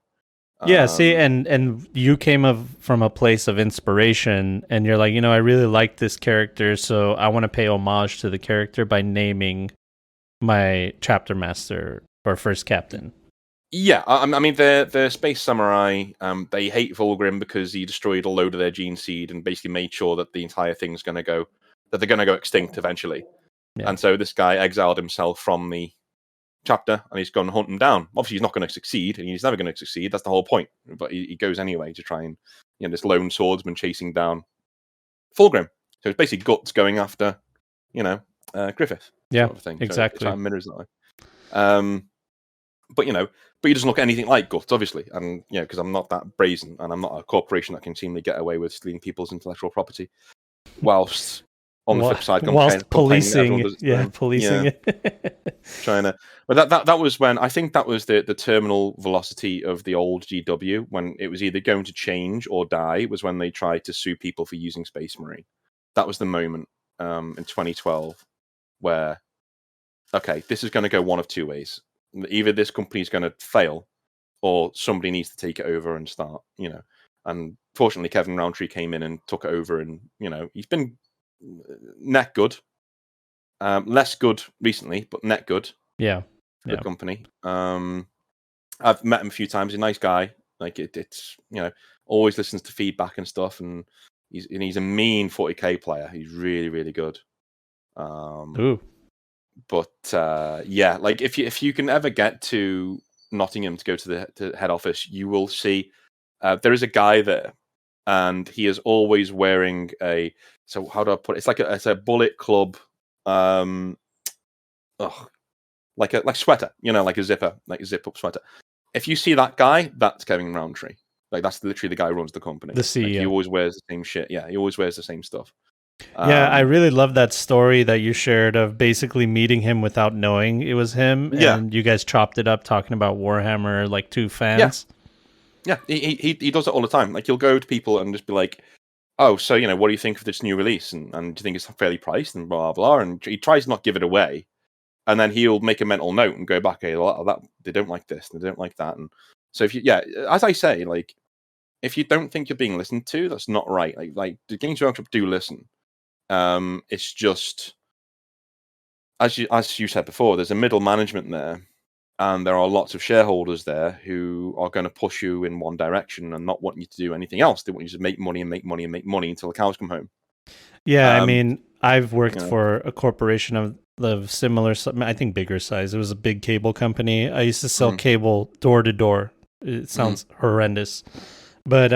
Yeah, see, and you came from a place of inspiration, and you're like, I really like this character, so I want to pay homage to the character by naming my chapter master or first captain. Yeah, I mean, the Space Samurai, they hate Fulgrim because he destroyed a load of their gene seed and basically made sure that the entire thing's they're going to go extinct eventually. Yeah. And so this guy exiled himself from the chapter and he's gone hunt him down. Obviously he's not going to succeed and he's never going to succeed. That's the whole point. But he goes anyway to try and this lone swordsman chasing down Fulgrim. So it's basically Guts going after Griffith. Yeah, sort of thing. Exactly. So it mirrors that way. But he doesn't look anything like Guts, obviously, and because I'm not that brazen and I'm not a corporation that can seemingly get away with stealing people's intellectual property, whilst on the flip side, policing it. China. But that was when I think that was the terminal velocity of the old GW, when it was either going to change or die, was when they tried to sue people for using Space Marine. That was the moment in 2012 where, okay, this is going to go one of two ways. Either this company is going to fail or somebody needs to take it over and start, And fortunately, Kevin Roundtree came in and took it over, and, he's been net good. Less good recently, but net good. Yeah. For the company. I've met him a few times. He's a nice guy. Like it's always listens to feedback and stuff, and he's a mean 40k player. He's really really good. Ooh. But yeah, like if you can ever get to Nottingham to go to the head office, you will see there is a guy there, and he is always wearing a. So how do I put it? It's a Bullet Club, like sweater, like a zipper, like a zip up sweater. If you see that guy, that's Kevin Roundtree. Like that's literally the guy who runs the company. The CEO. Like, he always wears the same shit. Yeah, he always wears the same stuff. Yeah, I really love that story that you shared of basically meeting him without knowing it was him, and you guys chopped it up talking about Warhammer like two fans. Yeah, he does it all the time. Like he'll go to people and just be like, "Oh, so what do you think of this new release? And do you think it's fairly priced?" And blah blah. And he tries to not give it away, and then he'll make a mental note and go back, "Hey, that they don't like this, they don't like that." And so as I say, like if you don't think you're being listened to, that's not right. Like the Games Workshop do listen. It's just as you said before, there's a middle management there, and there are lots of shareholders there who are going to push you in one direction and not want you to do anything else. They want you to make money and make money and make money until the cows come home. Yeah, I mean, I've worked for a corporation of similar, I think bigger size. It was a big cable company. I used to sell cable door to door. It sounds horrendous. But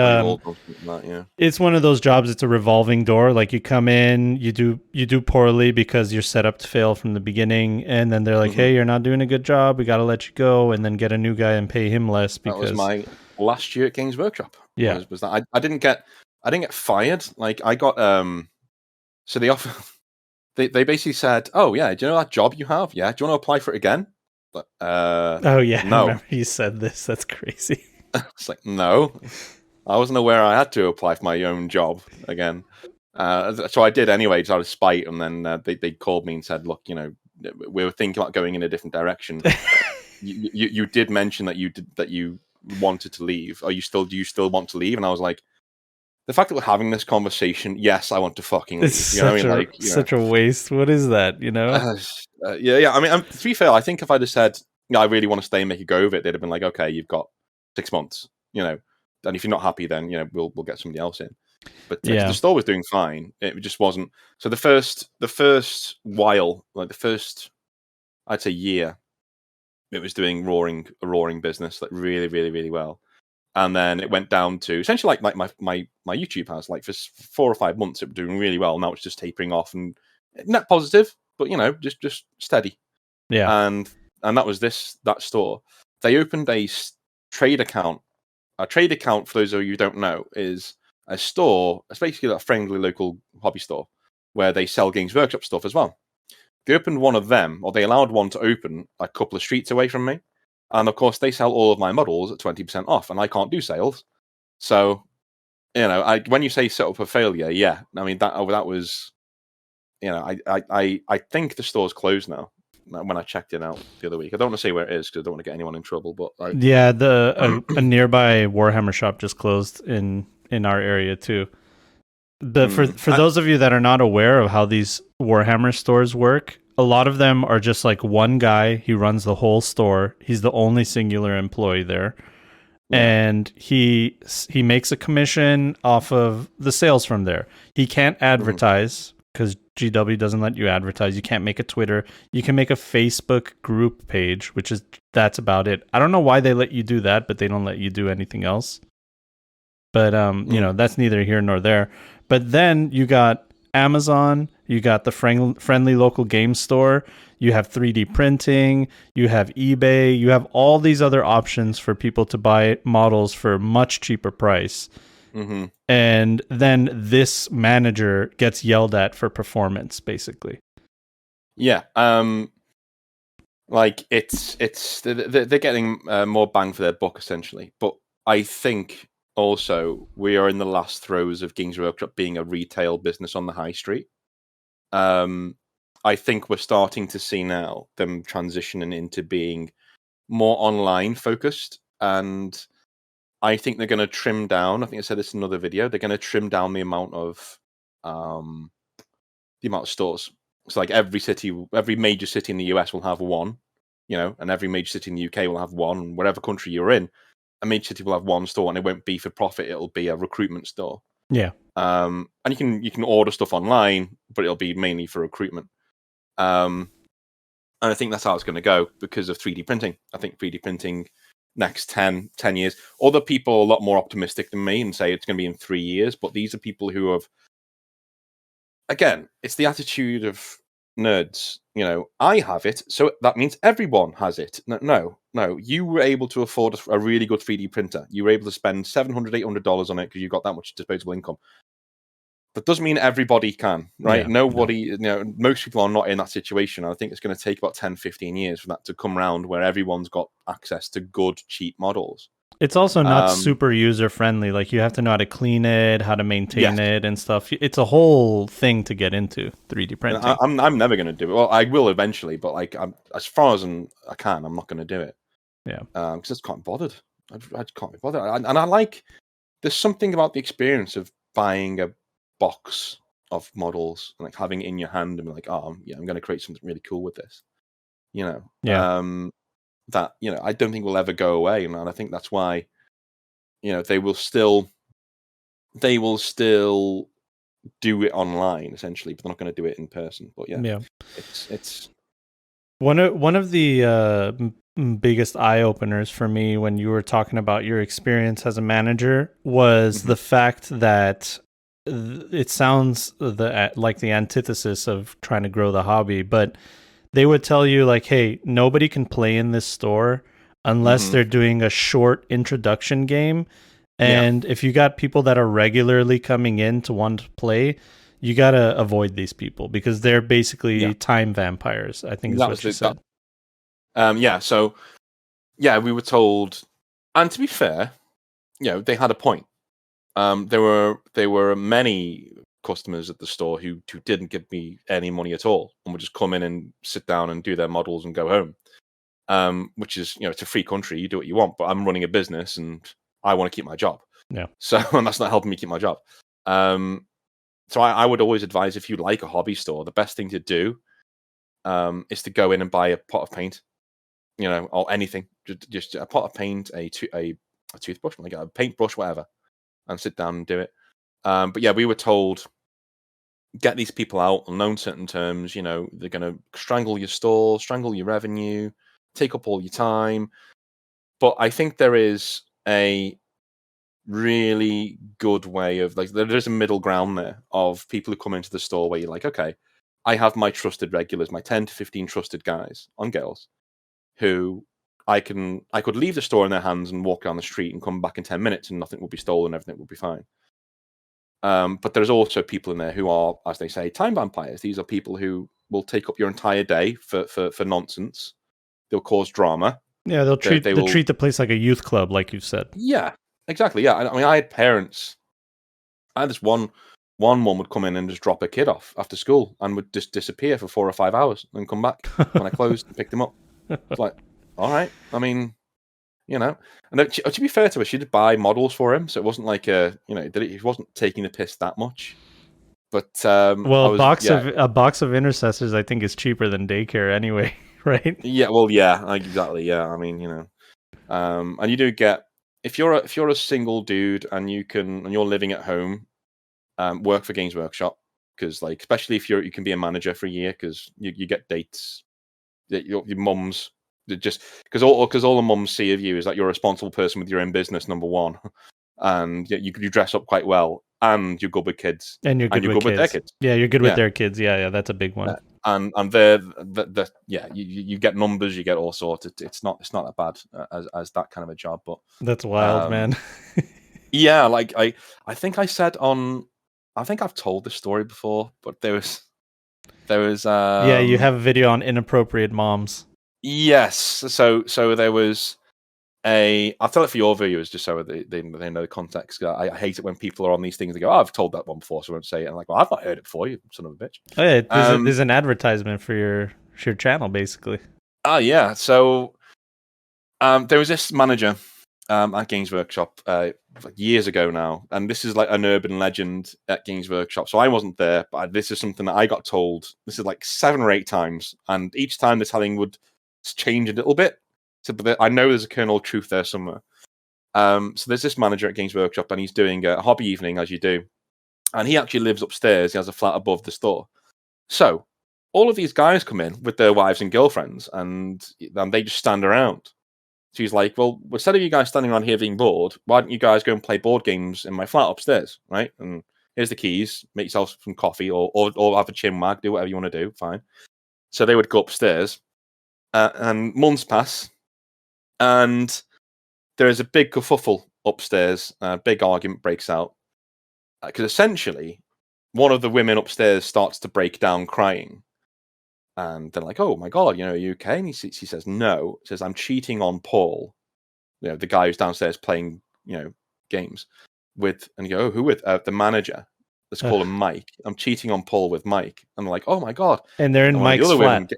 it's one of those jobs. It's a revolving door. Like you come in, you do poorly because you're set up to fail from the beginning, and then they're like, "Hey, you're not doing a good job. We got to let you go," and then get a new guy and pay him less. Because that was my last year at Games Workshop. Yeah, was that I didn't get fired. Like I got so they offer they basically said, "Oh yeah, do you know that job you have? Yeah, do you want to apply for it again?" But oh yeah, no. I remember you said this. That's crazy. It's like no. I wasn't aware I had to apply for my own job again. So I did anyway, just out of spite. And then they called me and said, "Look, we were thinking about going in a different direction. you did mention that you wanted to leave. Do you still want to leave?" And I was like, the fact that we're having this conversation, yes, I want to fucking leave. It's such a waste. What is that? Yeah. I mean, to be fair, I think if I'd have said, I really want to stay and make a go of it, they'd have been like, "Okay, you've got 6 months, and if you're not happy, then we'll get somebody else in." But the store was doing fine. It just wasn't. So the first while, like the first, I'd say year, it was doing a roaring business, like really, really, really well. And then it went down to essentially like my YouTube has, like for 4 or 5 months, it was doing really well. Now it's just tapering off and net positive, but just steady. Yeah. And that was that store. They opened a trade account. A trade account, for those of you who don't know, is a store. It's basically a friendly local hobby store where they sell Games Workshop stuff as well. They opened one of them, or they allowed one to open a couple of streets away from me. And of course, they sell all of my models at 20% off, and I can't do sales. So, when you say set up for failure, yeah, I mean that was, I think the store's closed now. When I checked it out the other week, I don't want to say where it is because I don't want to get anyone in trouble. But yeah, a nearby Warhammer shop just closed in our area too. For those of you that are not aware of how these Warhammer stores work, a lot of them are just like one guy. He runs the whole store. He's the only singular employee there, and he makes a commission off of the sales from there. He can't advertise because GW doesn't let you advertise. You can't make a Twitter. You can make a Facebook group page, that's about it. I don't know why they let you do that, but they don't let you do anything else. But that's neither here nor there. But then you got Amazon, you got the friendly local game store, you have 3D printing, you have eBay, you have all these other options for people to buy models for a much cheaper price. Mm-hmm. And then this manager gets yelled at for performance, basically. Yeah. Like they're getting more bang for their buck, essentially. But I think also we are in the last throes of Games Workshop being a retail business on the high street. I think we're starting to see now them transitioning into being more online focused, and I think they're going to trim down. I think I said this in another video. They're going to trim down the amount of stores. So like every major city in the US will have one. and every major city in the UK will have one. Whatever country you're in, a major city will have one store, and it won't be for profit. It'll be a recruitment store. Yeah. And you can order stuff online, but it'll be mainly for recruitment. And I think that's how it's going to go because of 3D printing. I think 3D printing next 10 years. Other people are a lot more optimistic than me and say it's going to be in 3 years, but these are people who have, again, it's the attitude of nerds. I have it, so that means everyone has it. No. You were able to afford a really good 3D printer. You were able to spend $700, $800 on it because you've got that much disposable income. That doesn't mean everybody can, right? Yeah, Nobody, most people are not in that situation. I think it's going to take about 10, 15 years for that to come around where everyone's got access to good, cheap models. It's also not super user-friendly. Like, you have to know how to clean it, how to maintain it and stuff. It's a whole thing to get into 3D printing. I'm never going to do it. Well, I will eventually, but like, as far as I can, I'm not going to do it. Yeah. Because I just can't be bothered. I just can't be bothered. And I like, there's something about the experience of buying a box of models and like having it in your hand and be like, I'm going to create something really cool with this. That I don't think will ever go away, and I think that's why they will still do it online essentially, but they're not going to do it in person. But it's one of the biggest eye openers for me when you were talking about your experience as a manager was the fact that it sounds like the antithesis of trying to grow the hobby, but they would tell you like, hey, nobody can play in this store unless they're doing a short introduction game. And if you got people that are regularly coming in to want to play, you got to avoid these people because they're basically time vampires, I think is what you said. So we were told, and to be fair, they had a point. There were many customers at the store who didn't give me any money at all and would just come in and sit down and do their models and go home. Which is, it's a free country, you do what you want, but I'm running a business and I want to keep my job. Yeah. So and that's not helping me keep my job. So I would always advise, if you like a hobby store, the best thing to do is to go in and buy a pot of paint, or anything, just a pot of paint, a toothbrush, like a paintbrush, whatever, and sit down and do it. But we were told, get these people out on known certain terms. They're going to strangle your store, strangle your revenue, take up all your time. But I think there is a really good way of, like, there's a middle ground there of people who come into the store where you're like, okay, I have my trusted regulars, my 10 to 15 trusted guys and girls who I could leave the store in their hands and walk down the street and come back in 10 minutes and nothing will be stolen, everything will be fine. But there's also people in there who are, as they say, time vampires. These are people who will take up your entire day for nonsense. They'll cause drama. Yeah, they'll treat the place like a youth club, like you've said. Yeah, exactly. Yeah, I mean, I had parents. I had this one mum would come in and just drop a kid off after school and would just disappear for 4 or 5 hours and come back when I closed and picked him up. It's like, all right. I mean, and to be fair to her, she did buy models for him, so it wasn't like he wasn't taking the piss that much. But a box of intercessors, I think, is cheaper than daycare anyway, right? Yeah, well, yeah, exactly. Yeah, I mean, and you do get, if you're a single dude and you're living at home, work for Games Workshop, because like, especially if you can be a manager for a year, because you get dates that your mums. Just because all the mums see of you is that you're a responsible person with your own business, number one, and you dress up quite well, and you're good with kids, and you're good with their kids. Yeah, you're good with their kids. Yeah, that's a big one. And you get numbers, you get all sorts. It's not that bad as that kind of a job, but that's wild, man. Yeah, like I think I said I think I've told this story before, but there was yeah, you have a video on inappropriate moms. Yes, so there was I'll tell it for your viewers just so they know the context. I hate it when people are on these things and go, I've told that one before, so I won't say it. And I'm like, well, I've not heard it before, you son of a bitch. Oh yeah, there's an advertisement for your channel, basically. Oh yeah, so there was this manager at Games Workshop years ago now, and this is like an urban legend at Games Workshop. So I wasn't there, but this is something that I got told. This is like 7 or 8 times, and each time the telling would change a little bit. So, but I know there's a kernel of truth there somewhere. So there's this manager at Games Workshop, and he's doing a hobby evening, as you do. And he actually lives upstairs. He has a flat above the store. So all of these guys come in with their wives and girlfriends, and they just stand around. So he's like, well, instead of you guys standing around here being bored, why don't you guys go and play board games in my flat upstairs, right? And here's the keys. Make yourself some coffee or have a chin wag. Do whatever you want to do. Fine. So they would go upstairs, and months pass, and there is a big kerfuffle upstairs. A big argument breaks out because essentially one of the women upstairs starts to break down crying. And they're like, "Oh my god, are you okay?" And he says, "No." He says, "I'm cheating on Paul, the guy who's downstairs playing, games with." And you go, "Oh, who with?" The manager. Let's call him Mike. I'm cheating on Paul with Mike. And they're like, "Oh my god!" And they're in one of the Mike's other flat. women,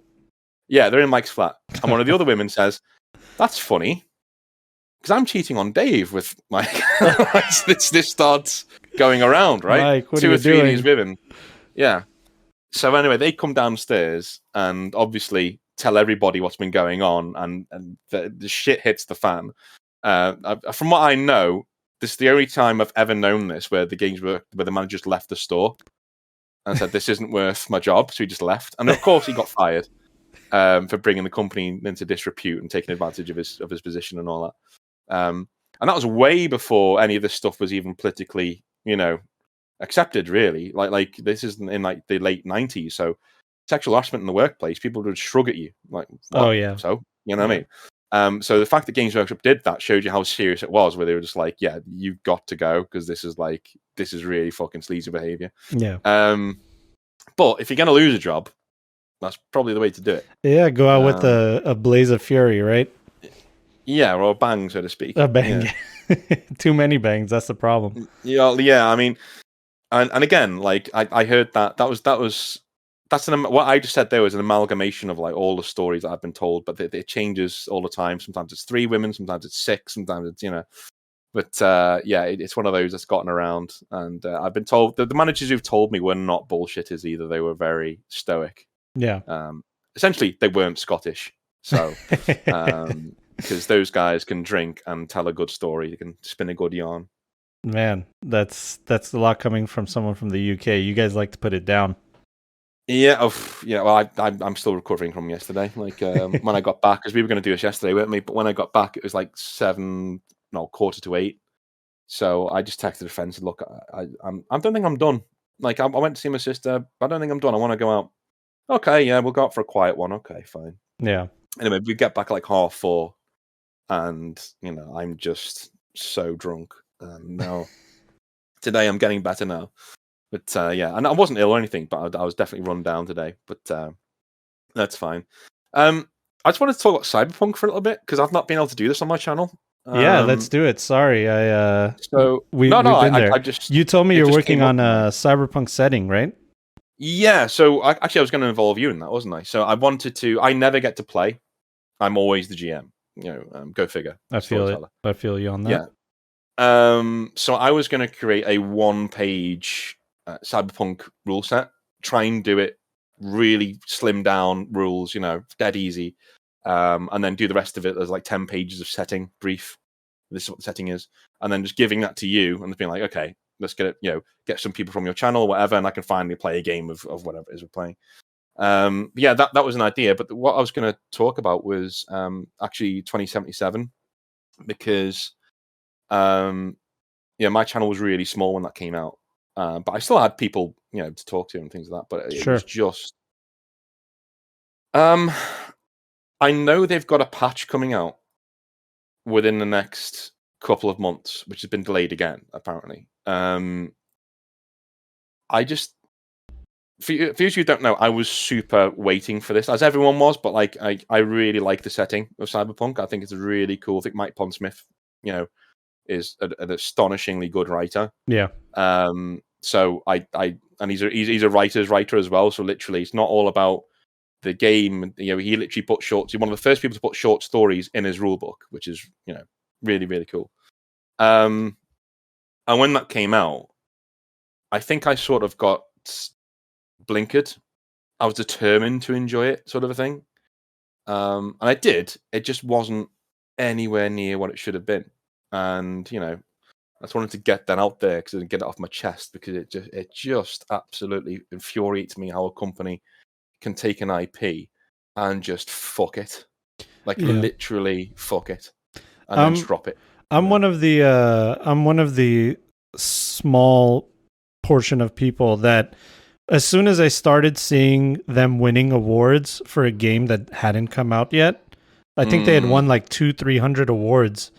yeah, they're in Mike's flat. And one of the other women says, "That's funny, because I'm cheating on Dave with Mike." this starts going around, right? Mike, what are Two you or three of doing? these women, yeah. So anyway, they come downstairs and obviously tell everybody what's been going on, and the shit hits the fan. From what I know, this is the only time I've ever known this where where the manager just left the store and said, "This isn't worth my job," so he just left. And of course, he got fired for bringing the company into disrepute and taking advantage of his position and all that. And that was way before any of this stuff was even politically, accepted, really. Like this isn't in like the late 90s, so sexual harassment in the workplace, people would shrug at you like, what? Oh yeah, so what I mean. So the fact that Games Workshop did that showed you how serious it was, where they were just like, yeah, you've got to go, because this is really fucking sleazy behavior. Yeah. But if you're gonna lose a job, that's probably the way to do it. Yeah, go out with a blaze of fury, right? Yeah, or a bang, so to speak. A bang. Yeah. Too many bangs, that's the problem. Yeah, I mean, and again, like I heard that's what I just said there was an amalgamation of like all the stories that I've been told, but it changes all the time. Sometimes it's 3 women, sometimes it's 6, sometimes it's but it's one of those that's gotten around, and I've been told the managers who've told me were not bullshitters either. They were very stoic. Yeah. Essentially, they weren't Scottish, so because those guys can drink and tell a good story, they can spin a good yarn. Man, that's a lot coming from someone from the UK. You guys like to put it down. Yeah, well, I'm still recovering from yesterday. Like when I got back, because we were going to do this yesterday, weren't we? But when I got back, it was like 8:15. So I just texted a friend and said, "Look, I don't think I'm done. Like I went to see my sister, but I don't think I'm done. I want to go out." Okay, yeah, we'll go out for a quiet one. Okay, fine. Yeah. Anyway, we get back at like 4:30, and I'm just so drunk. No, today I'm getting better now. But and I wasn't ill or anything, but I was definitely run down today. But that's fine. I just wanted to talk about Cyberpunk for a little bit, because I've not been able to do this on my channel. Yeah, let's do it. Sorry, we've been there. I just, you told me you're working on a Cyberpunk setting, right? Yeah, so I was going to involve you in that, wasn't I? So I never get to play. I'm always the GM. Go figure. I feel it. I feel you on that. Yeah. So I was going to create a 1-page Cyberpunk rule set. Try and do it really slim down rules, dead easy. And then do the rest of it as like 10 pages of setting brief. This is what the setting is, and then just giving that to you and just being like, okay, let's get it. Get some people from your channel or whatever, and I can finally play a game of whatever it is we're playing. That was an idea. But what I was going to talk about was actually 2077, because my channel was really small when that came out, but I still had people to talk to and things like that. But it was just I know they've got a patch coming out within the next couple of months, which has been delayed again, apparently. I just, for you who don't know, I was super waiting for this, as everyone was, but like I really like the setting of Cyberpunk. I think it's really cool. I think Mike Pondsmith, is an astonishingly good writer. Yeah. So and he's a writer's writer as well. So literally, it's not all about the game. He literally put he's one of the first people to put short stories in his rule book, which is really, really cool. And when that came out, I think I sort of got blinkered. I was determined to enjoy it, sort of a thing. And I did. It just wasn't anywhere near what it should have been. And I just wanted to get that out there because I didn't get it off my chest, because it just absolutely infuriates me how a company can take an IP and just fuck it, like literally fuck it, and then drop it. I'm one of the small portion of people that, as soon as I started seeing them winning awards for a game that hadn't come out yet, I think they had won like 200-300 awards.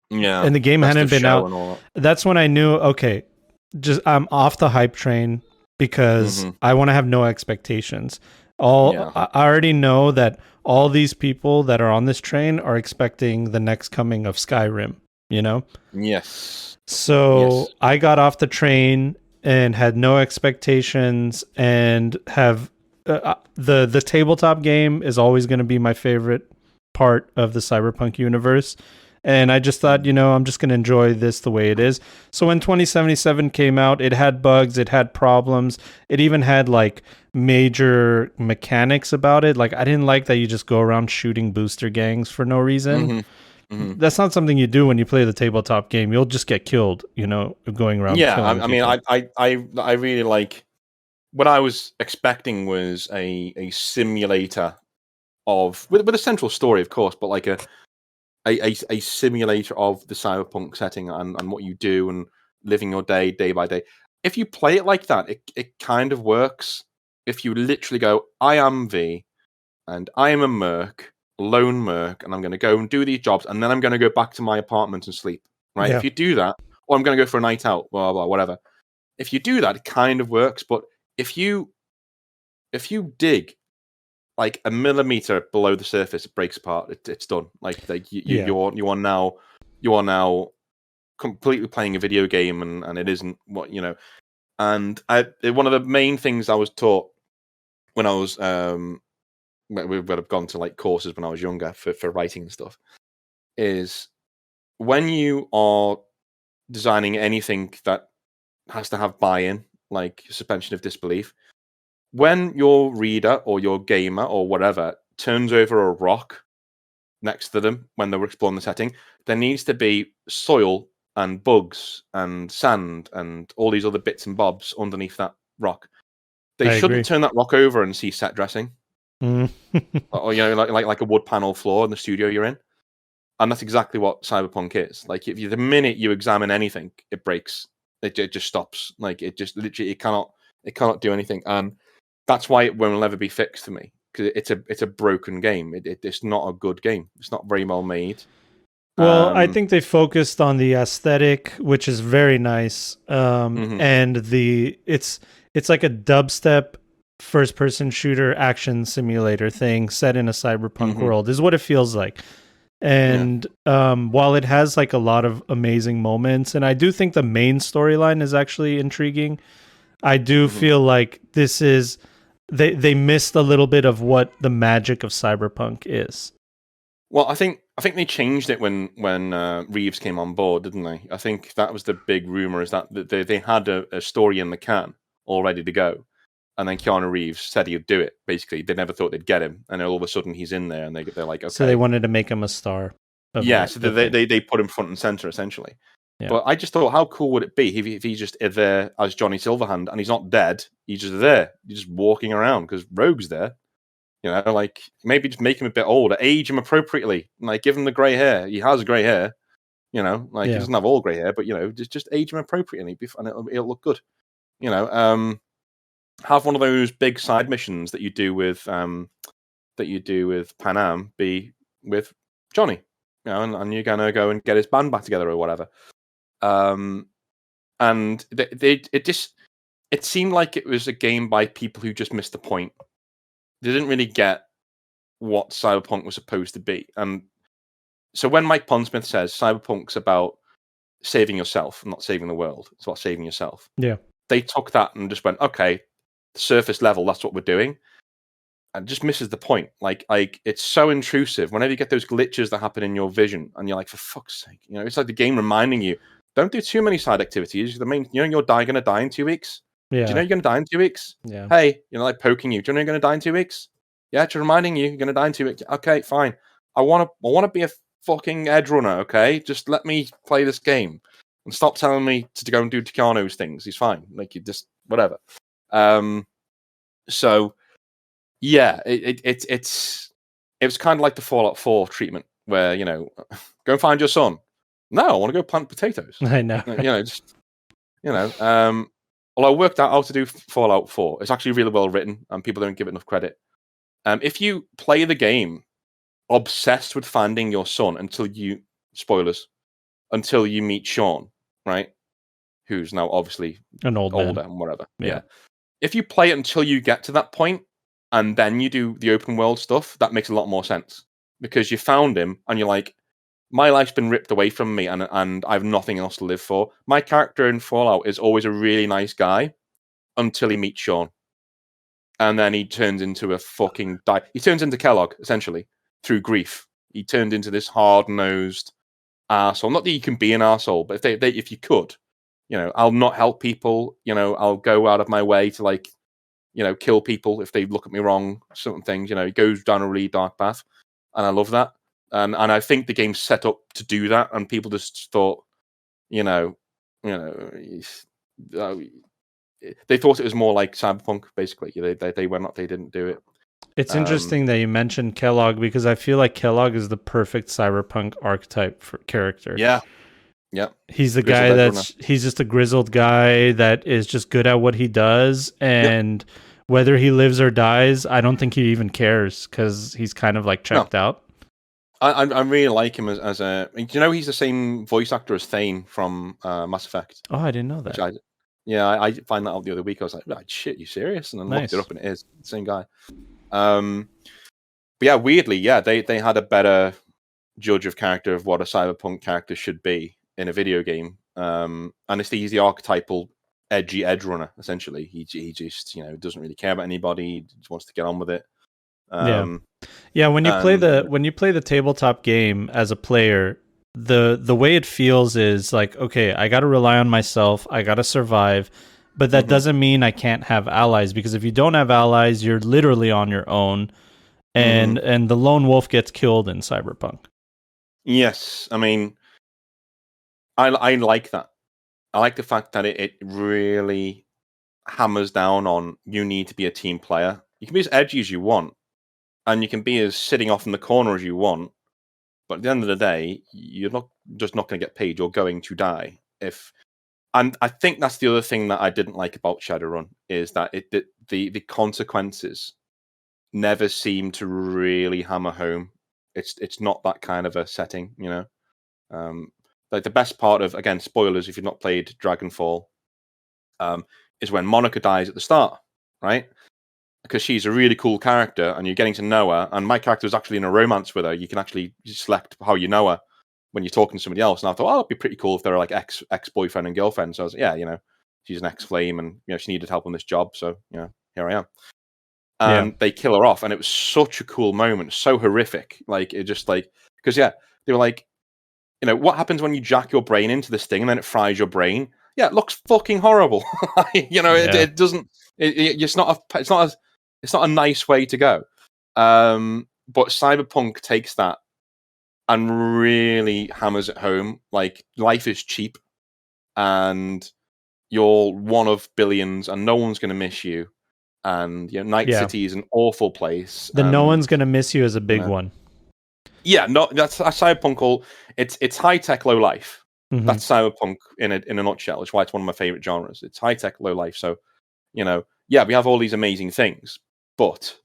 Yeah, and the game hadn't been out. That's when I knew, okay, I'm off the hype train, because I want to have no expectations. I already know that all these people that are on this train are expecting the next coming of Skyrim, Yes. So I got off the train and had no expectations, and have the tabletop game is always going to be my favorite part of the Cyberpunk universe. And I just thought, I'm just going to enjoy this the way it is. So when 2077 came out, it had bugs, it had problems. It even had like major mechanics about it. Like, I didn't like that you just go around shooting booster gangs for no reason. That's not something you do when you play the tabletop game. You'll just get killed, going around. Yeah, I mean, I really like, what I was expecting was a simulator of, with a central story, of course, but like a simulator of the cyberpunk setting and what you do and living your day by day. If you play it like that, it kind of works. If you literally go, I am V, and I am a lone merc, and I'm going to go and do these jobs, and then I'm going to go back to my apartment and sleep. Right? Yeah. If you do that, or I'm going to go for a night out, blah blah, whatever. If you do that, it kind of works. But if you dig like a millimeter below the surface, it breaks apart. It's done. Like you are now completely playing a video game, and it isn't what you know. And one of the main things I was taught when I was we would have gone to like courses when I was younger for writing and stuff, is when you are designing anything that has to have buy-in, like suspension of disbelief. When your reader or your gamer or whatever turns over a rock next to them when they were exploring the setting, there needs to be soil and bugs and sand and all these other bits and bobs underneath that rock. They shouldn't turn that rock over and see set dressing, or like a wood panel floor in the studio you're in. And that's exactly what Cyberpunk is. Like, the minute you examine anything, it breaks. It just stops. Like, it just literally it cannot do anything. And that's why it will never be fixed for me, because it's a broken game. It's not a good game. It's not very well made. Well, I think they focused on the aesthetic, which is very nice, and it's like a dubstep first-person shooter action simulator thing set in a cyberpunk world, is what it feels like. And while it has like a lot of amazing moments, and I do think the main storyline is actually intriguing, I do feel like this is they missed a little bit of what the magic of cyberpunk is. Well, I think they changed it when Reeves came on board, didn't they? I think that was the big rumor, is that they had a story in the can all ready to go, and then Keanu Reeves said he'd do it. Basically, they never thought they'd get him, and all of a sudden he's in there, and they're like, okay. So they wanted to make him a star. So they put him front and center essentially. Yeah. But I just thought, how cool would it be if he's just there as Johnny Silverhand, and he's not dead, he's just there, he's just walking around, because Rogue's there. Like, maybe just make him a bit older, age him appropriately, like give him the grey hair. He has grey hair, he doesn't have all grey hair, but just age him appropriately, and it'll look good. Have one of those big side missions that you do with Pan Am be with Johnny, and you're gonna go and get his band back together or whatever. And it seemed like it was a game by people who just missed the point. They didn't really get what Cyberpunk was supposed to be. And so when Mike Pondsmith says Cyberpunk's about saving yourself, not saving the world, it's about saving yourself. Yeah. They took that and just went, okay, surface level, that's what we're doing. And just misses the point. Like it's so intrusive. Whenever you get those glitches that happen in your vision, and you're like, for fuck's sake, it's like the game reminding you, don't do too many side activities. You're going to die in 2 weeks. Yeah. Do you know you're going to die in 2 weeks? Yeah. Hey, like poking you. Do you know you're going to die in 2 weeks? Yeah, just reminding you, you're gonna die in 2 weeks. Okay, fine. I wanna be a fucking edge runner. Okay, just let me play this game and stop telling me to go and do Takano's things. He's fine. Like you just whatever. So yeah, it was kind of like the Fallout 4 treatment, where go and find your son. No, I want to go plant potatoes. I know. Just well, I worked out how to do Fallout 4. It's actually really well written, and people don't give it enough credit. If you play the game obsessed with finding your son until you meet Sean, right? Who's now obviously An older and whatever. Yeah. If you play it until you get to that point, and then you do the open world stuff, that makes a lot more sense. Because you found him, and you're like, my life's been ripped away from me, and I have nothing else to live for. My character in Fallout is always a really nice guy until he meets Sean. And then he turns into a fucking... He turns into Kellogg, essentially, through grief. He turned into this hard-nosed arsehole. Not that you can be an arsehole, but if you could, I'll not help people. I'll go out of my way to, kill people if they look at me wrong, certain things. He goes down a really dark path, and I love that. And I think the game's set up to do that, and people just thought, they thought it was more like Cyberpunk. Basically, they were not. They didn't do it. It's interesting that you mentioned Kellogg, because I feel like Kellogg is the perfect Cyberpunk archetype for character. Yeah. He's the guy he's just a grizzled guy that is just good at what he does, and whether he lives or dies, I don't think he even cares, because he's kind of like checked out. I really like him as a... Do you know he's the same voice actor as Thane from Mass Effect? Oh, I didn't know that. I find that out the other week. I was like, shit, you serious? And then looked it up, and it is the same guy. But yeah, weirdly, they had a better judge of character of what a Cyberpunk character should be in a video game. And he's the archetypal edgy edge runner, essentially. He just doesn't really care about anybody. He just wants to get on with it. When you play the tabletop game as a player, the way it feels is like, okay, I got to rely on myself, I got to survive, but that doesn't mean I can't have allies, because if you don't have allies, you're literally on your own, and the lone wolf gets killed in Cyberpunk. Yes, I mean, I like that. I like the fact that it really hammers down on, you need to be a team player. You can be as edgy as you want, and you can be as sitting off in the corner as you want, but at the end of the day, you're not going to get paid. You're going to die. And I think that's the other thing that I didn't like about Shadowrun, is that the consequences never seem to really hammer home. It's not that kind of a setting, Like the best part of, again, spoilers if you've not played Dragonfall, is when Monica dies at the start, right? Because she's a really cool character, and you're getting to know her. And my character was actually in a romance with her. You can actually select how you know her when you're talking to somebody else. And I thought, it'd be pretty cool if they're like ex-boyfriend and girlfriend. So I was like, she's an ex-flame, and she needed help on this job. So here I am. And they kill her off, and it was such a cool moment, so horrific. Like it just because they were like, what happens when you jack your brain into this thing and then it fries your brain? Yeah, it looks fucking horrible. It doesn't. It's not a nice way to go. But Cyberpunk takes that and really hammers it home. Like, life is cheap, and you're one of billions, and no one's going to miss you. And Night City is an awful place. No one's going to miss you is a big one. Yeah, no, that's Cyberpunk. It's high tech, low life. That's Cyberpunk in a nutshell. It's why it's one of my favorite genres. It's high tech, low life. So, we have all these amazing things, but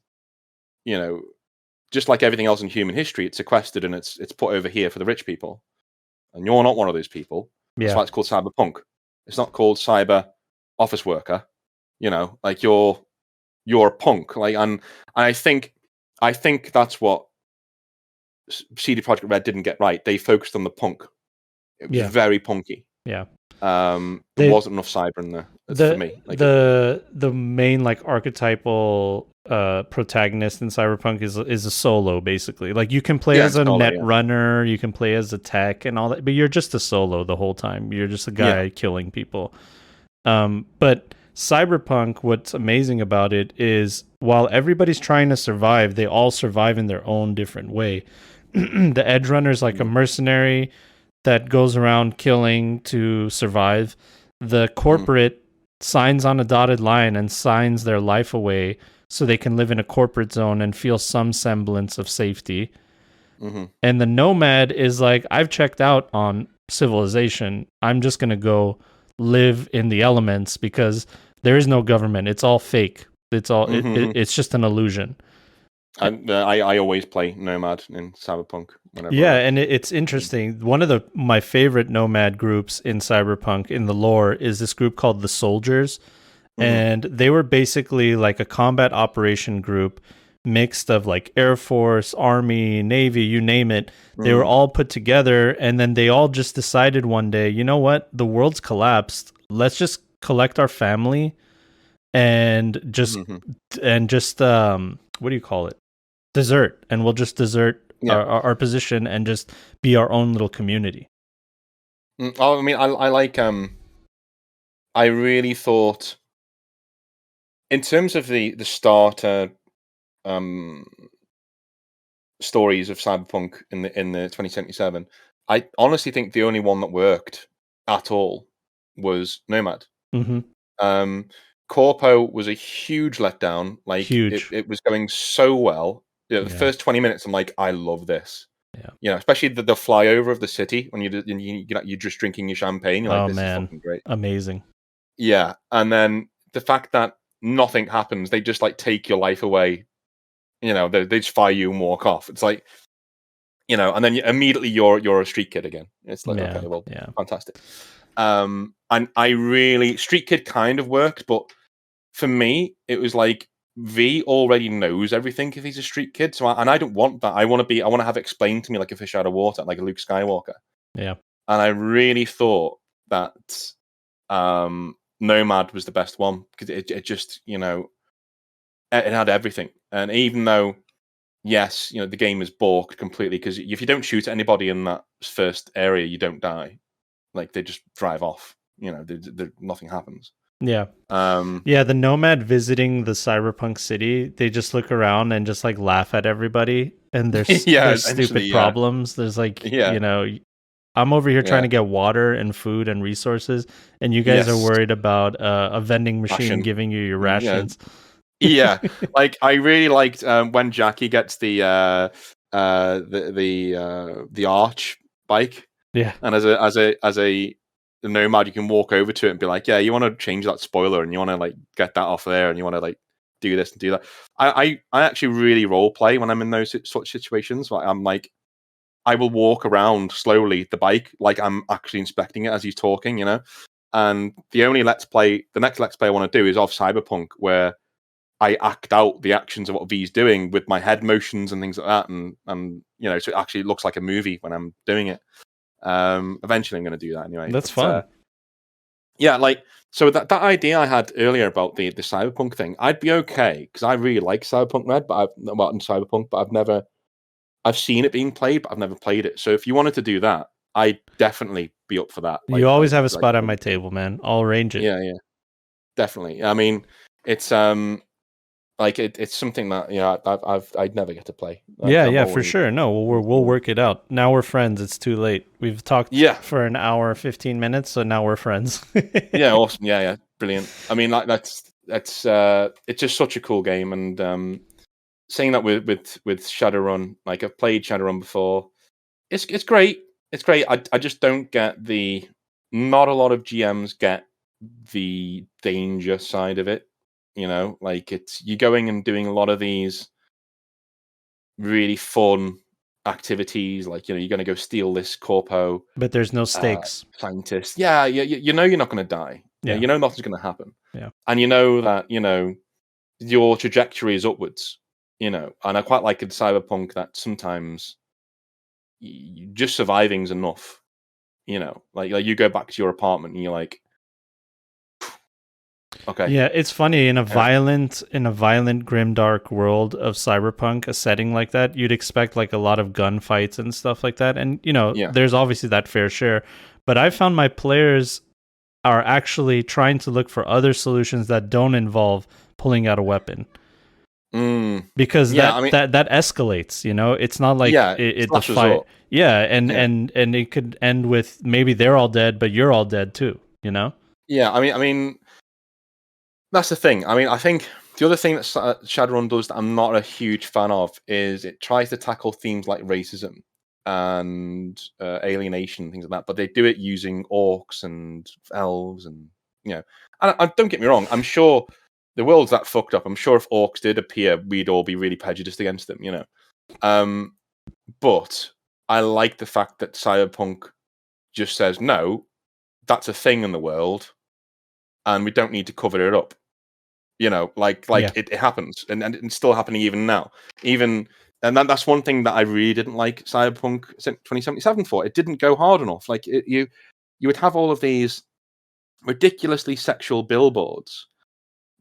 just like everything else in human history, it's sequestered and it's put over here for the rich people, and you're not one of those people. That's why it's called Cyberpunk. It's not called Cyber Office Worker. Like you're a punk. Like, and I think that's what CD Projekt Red didn't get right. They focused on the punk. It was very punky. Yeah. There wasn't enough cyber in there for me. The main archetypal protagonist in Cyberpunk is a solo, basically. Like, you can play as a net runner, you can play as a tech and all that, but you're just a solo the whole time. You're just a guy killing people. But Cyberpunk, what's amazing about it is while everybody's trying to survive, they all survive in their own different way. The edge runner is like a mercenary that goes around killing to survive. The corporate signs on a dotted line and signs their life away so they can live in a corporate zone and feel some semblance of safety. And the nomad is like, I've checked out on civilization. I'm just going to go live in the elements because there is no government. It's all fake. It's all it's just an illusion. I always play Nomad in Cyberpunk. And it's interesting. One of my favorite Nomad groups in Cyberpunk in the lore is this group called the Soldiers, and they were basically like a combat operation group mixed of like Air Force, Army, Navy, you name it. They were all put together, and then they all just decided one day, you know what? The world's collapsed. Let's just collect our family and just what do you call it? Desert, and we'll just desert our position and just be our own little community. I mean, I like. I really thought, in terms of the starter stories of Cyberpunk in the 2077, I honestly think the only one that worked at all was Nomad. Corpo was a huge letdown. Like it was going so well. The first 20 minutes, I'm like, I love this. Yeah, especially the flyover of the city when you're just drinking your champagne. You're like, this is fucking great, amazing. Yeah, and then the fact that nothing happens, they just like take your life away. They just fire you and walk off. It's like, and then immediately you're a street kid again. It's like, okay, well, fantastic. And I really, Street Kid kind of worked, but for me, it was like V already knows everything if he's a street kid. So I don't want that. I want to have it explained to me like a fish out of water, like a Luke Skywalker. Yeah. And I really thought that Nomad was the best one because it just, it had everything. And even though, yes, the game is balked completely because if you don't shoot anybody in that first area, you don't die. Like they just drive off. Nothing happens. Yeah. The Nomad visiting the Cyberpunk city, they just look around and just like laugh at everybody and there's stupid problems. There's like, I'm over here trying to get water and food and resources, and you guys are worried about a vending machine giving you your rations. Yeah. Like I really liked when Jackie gets the arch bike. Yeah. And as a Nomad, you can walk over to it and be like, yeah, you want to change that spoiler and you want to like get that off there and you want to like do this and do that. I actually really role play when I'm in those sort of situations. Like I'm like, I will walk around slowly the bike like I'm actually inspecting it as he's talking, And the next let's play I want to do is of Cyberpunk, where I act out the actions of what V's doing with my head motions and things like that, and so it actually looks like a movie when I'm doing it. Eventually I'm going to do that anyway. That's fun. So that idea I had earlier about the Cyberpunk thing, I'd be okay because I really like Cyberpunk Red, but I've seen it being played, but I've never played it. So if you wanted to do that, I'd definitely be up for that. You always have a spot on my table, man. I'll arrange it. Yeah, definitely. I mean, it's it's something that I'd never get to play. For sure. No, we'll work it out. Now we're friends. It's too late. We've talked for an hour 15 minutes, so now we're friends. Yeah, awesome. Yeah, brilliant. I mean, like that's it's just such a cool game, and saying that with Shadowrun, like I've played Shadowrun before, it's great. It's great. I just don't get not a lot of GMs get the danger side of it. Like you're going and doing a lot of these really fun activities, like you're going to go steal this corpo, but there's no stakes. Scientist, you're not going to die. Yeah, nothing's going to happen. Yeah, and that your trajectory is upwards. And I quite like in Cyberpunk that sometimes just surviving's enough. Like you go back to your apartment and you're like, okay. Yeah, it's funny in a violent, grimdark world of Cyberpunk, a setting like that, you'd expect like a lot of gunfights and stuff like that, and there's obviously that fair share. But I found my players are actually trying to look for other solutions that don't involve pulling out a weapon. because Yeah, I mean, that escalates. It's not like yeah, the slashes fight. up. Yeah, and Yeah. and it could end with maybe they're all dead, but you're all dead too. Yeah, I mean, that's the thing. I mean, I think the other thing that Shadowrun does that I'm not a huge fan of is it tries to tackle themes like racism and alienation, things like that, but they do it using orcs and elves, and And don't get me wrong, I'm sure the world's that fucked up. I'm sure if orcs did appear, we'd all be really prejudiced against them. But I like the fact that Cyberpunk just says no, that's a thing in the world, and we don't need to cover it up. It happens, and it's still happening even now. That's one thing that I really didn't like Cyberpunk 2077 for. It didn't go hard enough. You would have all of these ridiculously sexual billboards,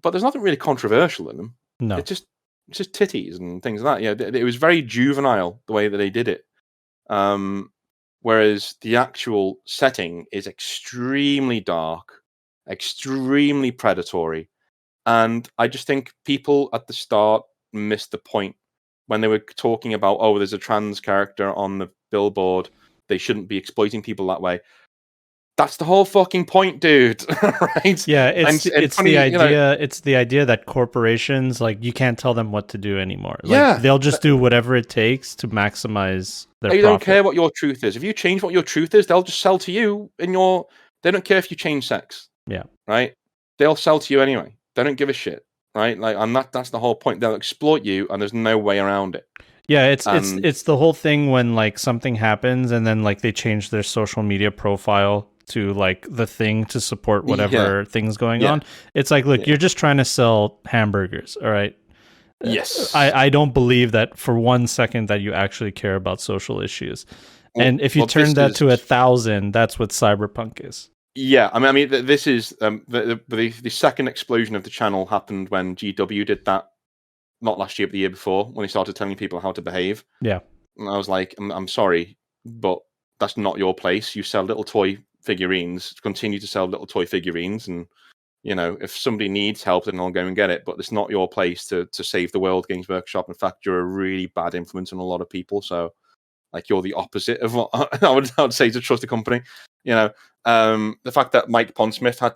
but there's nothing really controversial in them. No. It's just titties and things like that. Yeah, it was very juvenile the way that they did it. Whereas the actual setting is extremely dark, extremely predatory. And I just think people at the start missed the point when they were talking about, oh, there's a trans character on the billboard. They shouldn't be exploiting people that way. That's the whole fucking point, dude. Right? Yeah, it's funny, the idea. It's the idea that corporations, like, you can't tell them what to do anymore. Yeah, they'll just do whatever it takes to maximize their they profit. don't care what your truth is. If you change what your truth is, they'll just sell to you. They don't care if you change sex. Yeah. Right? They'll sell to you anyway. They don't give a shit. Right? That's the whole point. They'll exploit you, and there's no way around it. Yeah, it's the whole thing when like something happens and then like they change their social media profile to like the thing to support whatever thing's going on. It's like, look, you're just trying to sell hamburgers, all right? Yes. I don't believe that for 1 second that you actually care about social issues. And if you turn that to 1,000, that's what Cyberpunk is. Yeah, I mean, this is the second explosion of the channel happened when GW did that. Not last year, but the year before, when he started telling people how to behave. Yeah. And I was like, I'm sorry, but that's not your place. You sell little toy figurines, continue to sell little toy figurines, and if somebody needs help, then I'll go and get it. But it's not your place to save the world, Games Workshop. In fact, you're a really bad influence on a lot of people. So, like, you're the opposite of what I would say to trust a company. The fact that Mike Pondsmith had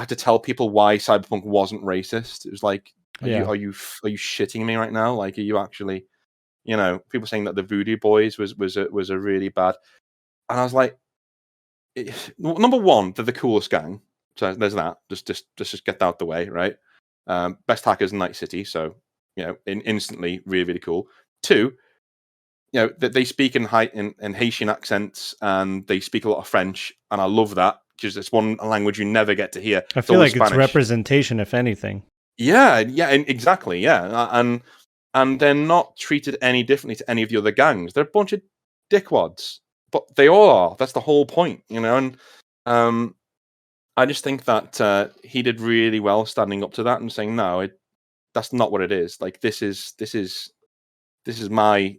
to tell people why Cyberpunk wasn't racist. It was like, are you shitting me right now? Like, are you actually, people saying that the Voodoo Boys was a really bad, and I was like, number one, they're the coolest gang, so there's that. Just get that out the way, right? Best hackers in Night City, so instantly really, really cool. Two, they speak in Haitian accents, and they speak a lot of French, and I love that because it's one language you never get to hear. I feel like Spanish. It's representation, if anything. Yeah, exactly, yeah, and they're not treated any differently to any of the other gangs. They're a bunch of dickwads, but they all are. That's the whole point, And I just think that he did really well standing up to that and saying, no, that's not what it is. Like, this is my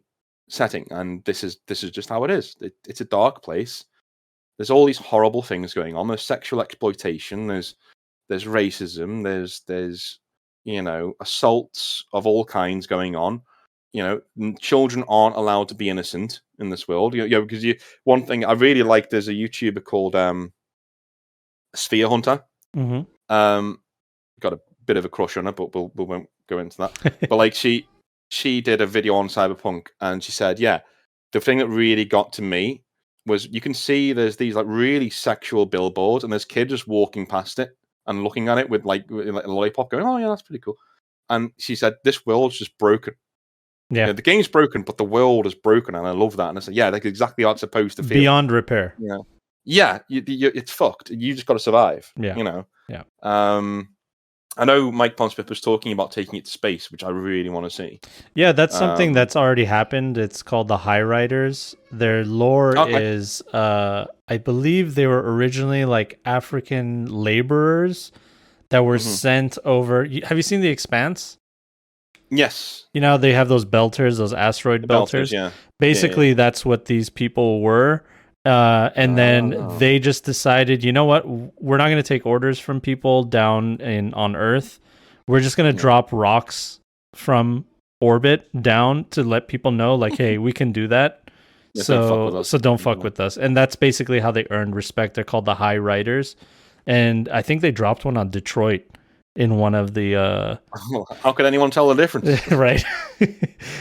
setting, and this is just how it is. It's a dark place. There's all these horrible things going on. There's sexual exploitation. There's racism. There's assaults of all kinds going on. Children aren't allowed to be innocent in this world. Because one thing I really like, there's a YouTuber called Sphere Hunter. Mm-hmm. Got a bit of a crush on her, but we won't go into that. But like she did a video on Cyberpunk, and she said, yeah, the thing that really got to me was you can see there's these like really sexual billboards, and there's kids just walking past it and looking at it with like a lollipop, going, "Oh yeah, that's pretty cool." And she said, "This world's just broken. Yeah, the game's broken, but the world is broken," and I love that. And I said, "Yeah, that's exactly how it's supposed to feel. Beyond repair. Yeah, it's fucked. You just got to survive. Yeah, Yeah. I know Mike Pondsmith was talking about taking it to space, which I really want to see. Yeah, that's something that's already happened. It's called the High Riders. Their lore is, I believe they were originally like African laborers that were sent over. Have you seen The Expanse? Yes. They have those belters, those asteroid belters. Yeah. Basically, that's what these people were. And then they just decided, you know what? We're not going to take orders from people down on Earth. we're just gonna drop rocks from orbit down to let people know, like, hey, we can do that. Yeah, don't fuck with us. So don't fuck with us. And that's basically how they earned respect. They're called the High Riders, and I think they dropped one on Detroit in one of the how could anyone tell the difference? right.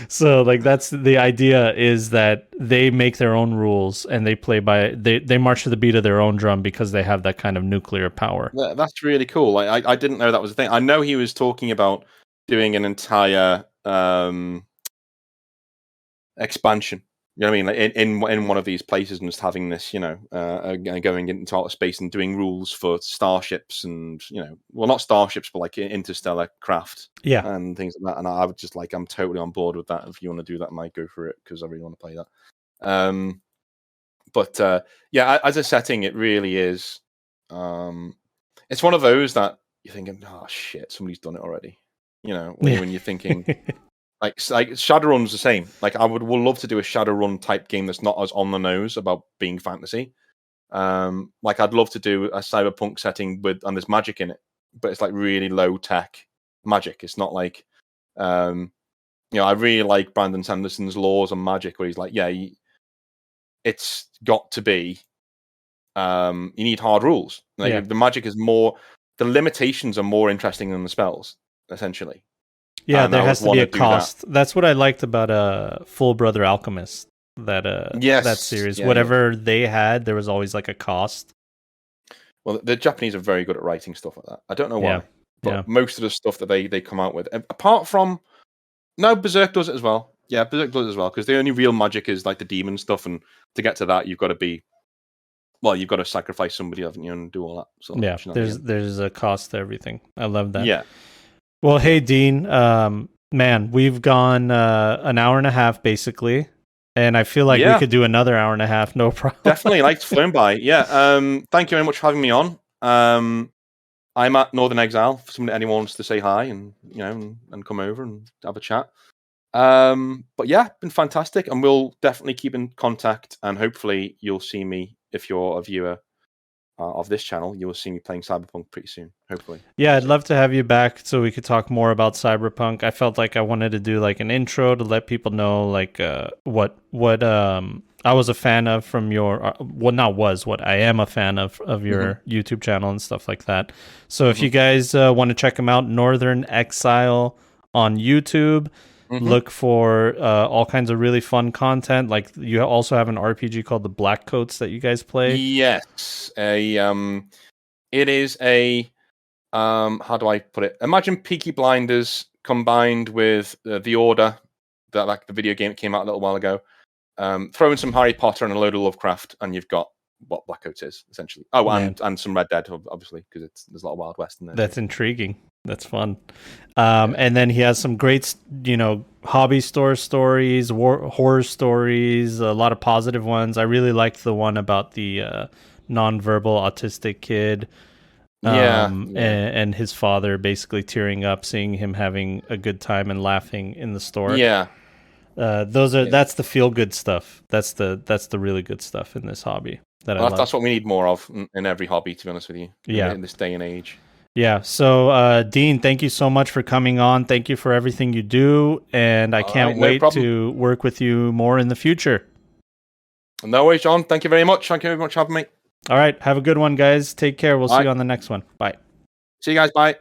So like that's the idea, is that they make their own rules and they play by they march to the beat of their own drum because they have that kind of nuclear power. That's really cool. I didn't know that was a thing. I know he was talking about doing an entire expansion. You know what I mean? Like in one of these places, and just having this, going into outer space and doing rules for starships and, well, not starships, but like interstellar craft, and things like that. And I would just I'm totally on board with that. If you want to do that, I might go for it because I really want to play that. But as a setting, it really is. It's one of those that you're thinking, oh shit, somebody's done it already. When you're thinking. Like Shadowrun's the same. Like I would love to do a Shadowrun type game that's not as on the nose about being fantasy. Like I'd love to do a cyberpunk setting and there's magic in it, but it's like really low tech magic. It's not like, I really like Brandon Sanderson's Laws on Magic, where he's like, it's got to be. You need hard rules. Like the magic is more. The limitations are more interesting than the spells, essentially. Yeah, there has to be a cost. That's what I liked about Full Brother Alchemist. That series. Whatever they had, there was always like a cost. Well, the Japanese are very good at writing stuff like that. I don't know why, but most of the stuff that they come out with, apart from Berserk does it as well. Yeah, Berserk does it as well, because the only real magic is like the demon stuff, and to get to that, you've got to sacrifice somebody, haven't you, and do all that. So there's a cost to everything. I love that. Yeah. Well, hey, Dean, man, we've gone an hour and a half, basically, and I feel like we could do another hour and a half, no problem. Definitely, it's flown by. Yeah, thank you very much for having me on. I'm at Northern Exile, for anyone wants to say hi and, and come over and have a chat. But yeah, been fantastic, and we'll definitely keep in contact, and hopefully you'll see me, if you're a viewer of this channel, you will see me playing Cyberpunk pretty soon, hopefully. Yeah, I'd love to have you back so we could talk more about Cyberpunk. I felt like I wanted to do like an intro to let people know like what I was a fan of from your what I am a fan of your YouTube channel and stuff like that. So if you guys want to check them out, Northern Exile on YouTube. Look for all kinds of really fun content. Like you also have an RPG called the Black Coats that you guys play. Yes, it is a how do I put it? Imagine Peaky Blinders combined with The Order, that like the video game that came out a little while ago. Throw in some Harry Potter and a load of Lovecraft, and you've got what Black Coats is essentially. Oh, and some Red Dead, obviously, because there's a lot of Wild West in there. That's intriguing. That's fun. And then he has some great, hobby store stories, horror stories, a lot of positive ones. I really liked the one about the nonverbal autistic kid. And his father basically tearing up, seeing him having a good time and laughing in the store. Yeah. That's the feel good stuff. That's the really good stuff in this hobby. That's what we need more of in every hobby, to be honest with you. In this day and age. Yeah. So, Dean, thank you so much for coming on. Thank you for everything you do, and I can't wait to work with you more in the future. No worries, John. Thank you very much. Thank you very much for having me. All right. Have a good one, guys. Take care. We'll see you on the next one. Bye. See you guys. Bye.